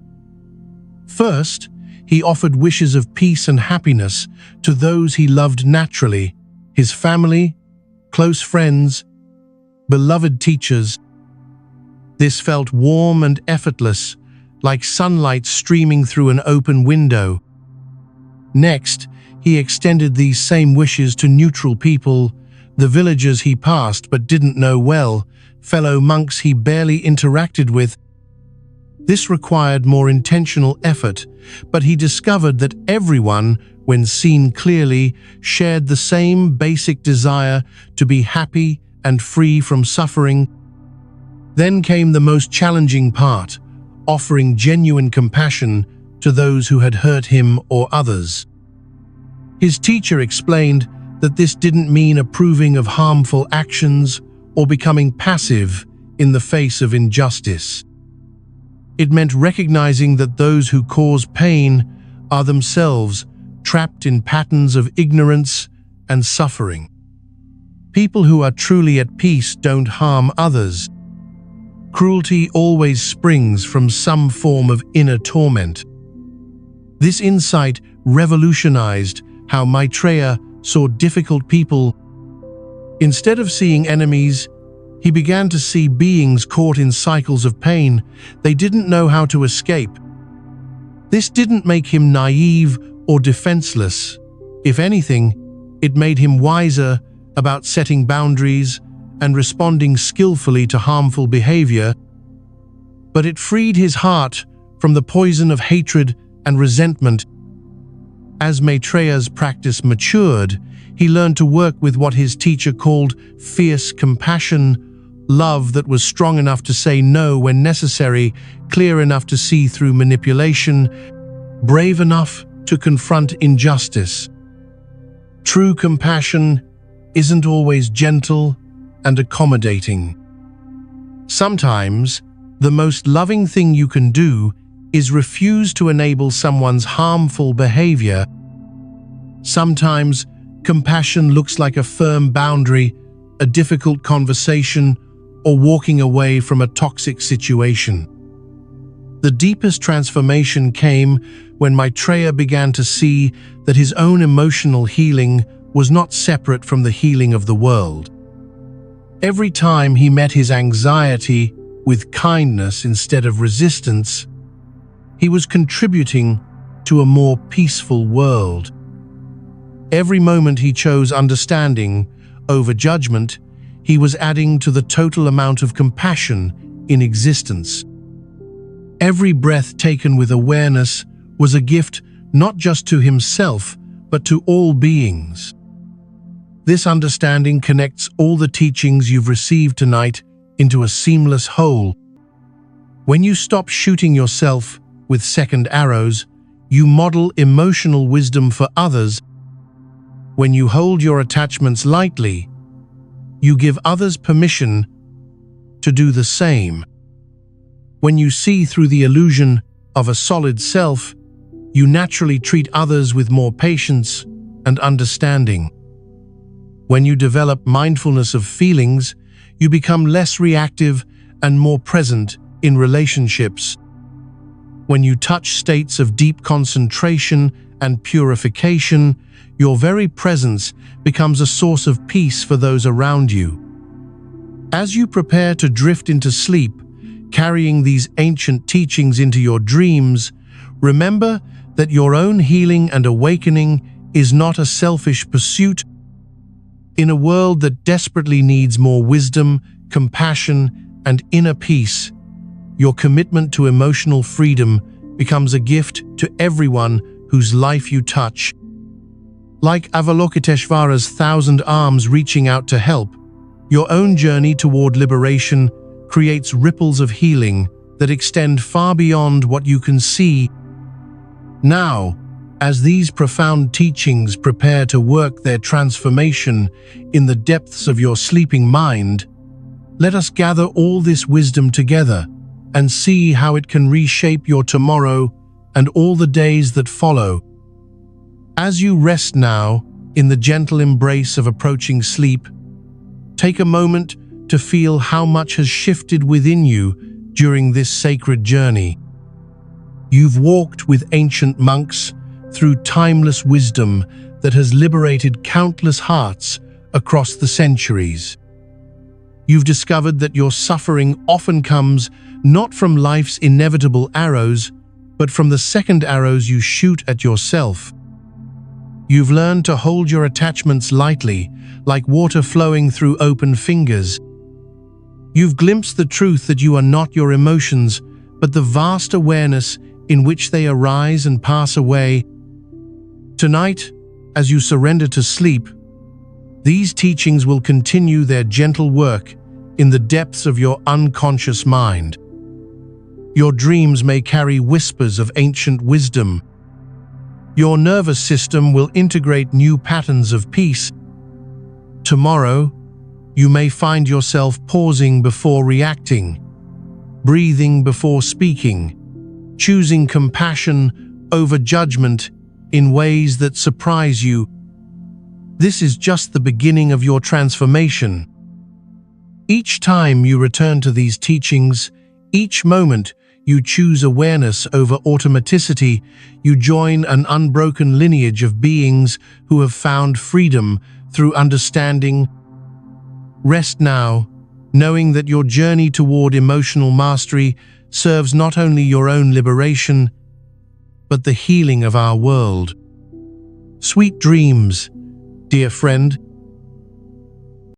First, he offered wishes of peace and happiness to those he loved naturally, his family, close friends, beloved teachers. This felt warm and effortless, like sunlight streaming through an open window. Next, he extended these same wishes to neutral people, the villagers he passed but didn't know well, fellow monks he barely interacted with. This required more intentional effort, but he discovered that everyone, when seen clearly, shared the same basic desire to be happy and free from suffering. Then came the most challenging part, offering genuine compassion to those who had hurt him or others. His teacher explained that this didn't mean approving of harmful actions or becoming passive in the face of injustice. It meant recognizing that those who cause pain are themselves trapped in patterns of ignorance and suffering. People who are truly at peace don't harm others. Cruelty always springs from some form of inner torment. This insight revolutionized how Maitreya saw difficult people. Instead of seeing enemies, he began to see beings caught in cycles of pain they didn't know how to escape. This didn't make him naive or defenseless. If anything, it made him wiser about setting boundaries and responding skillfully to harmful behavior. But it freed his heart from the poison of hatred and resentment. As Maitreya's practice matured, he learned to work with what his teacher called fierce compassion, love that was strong enough to say no when necessary, clear enough to see through manipulation, brave enough to confront injustice. True compassion isn't always gentle and accommodating. Sometimes, the most loving thing you can do is refuse to enable someone's harmful behavior. Sometimes, compassion looks like a firm boundary, a difficult conversation, or walking away from a toxic situation. The deepest transformation came when Maitreya began to see that his own emotional healing was not separate from the healing of the world. Every time he met his anxiety with kindness instead of resistance, he was contributing to a more peaceful world. Every moment he chose understanding over judgment, he was adding to the total amount of compassion in existence. Every breath taken with awareness was a gift not just to himself, but to all beings. This understanding connects all the teachings you've received tonight into a seamless whole. When you stop shooting yourself with second arrows, you model emotional wisdom for others. When you hold your attachments lightly, you give others permission to do the same. When you see through the illusion of a solid self, you naturally treat others with more patience and understanding. When you develop mindfulness of feelings, you become less reactive and more present in relationships. When you touch states of deep concentration and purification, your very presence becomes a source of peace for those around you. As you prepare to drift into sleep, carrying these ancient teachings into your dreams, remember that your own healing and awakening is not a selfish pursuit. In a world that desperately needs more wisdom, compassion, and inner peace, your commitment to emotional freedom becomes a gift to everyone whose life you touch. Like Avalokiteshvara's 1,000 arms reaching out to help, your own journey toward liberation creates ripples of healing that extend far beyond what you can see. Now, as these profound teachings prepare to work their transformation in the depths of your sleeping mind, let us gather all this wisdom together and see how it can reshape your tomorrow and all the days that follow. As you rest now in the gentle embrace of approaching sleep, take a moment to feel how much has shifted within you during this sacred journey. You've walked with ancient monks through timeless wisdom that has liberated countless hearts across the centuries. You've discovered that your suffering often comes not from life's inevitable arrows, but from the second arrows you shoot at yourself. You've learned to hold your attachments lightly, like water flowing through open fingers. You've glimpsed the truth that you are not your emotions, but the vast awareness in which they arise and pass away. Tonight, as you surrender to sleep, these teachings will continue their gentle work in the depths of your unconscious mind. Your dreams may carry whispers of ancient wisdom. Your nervous system will integrate new patterns of peace. Tomorrow, you may find yourself pausing before reacting, breathing before speaking, choosing compassion over judgment in ways that surprise you. This is just the beginning of your transformation. Each time you return to these teachings, each moment you choose awareness over automaticity, you join an unbroken lineage of beings who have found freedom through understanding. Rest now, knowing that your journey toward emotional mastery serves not only your own liberation, but the healing of our world. Sweet dreams, dear friend.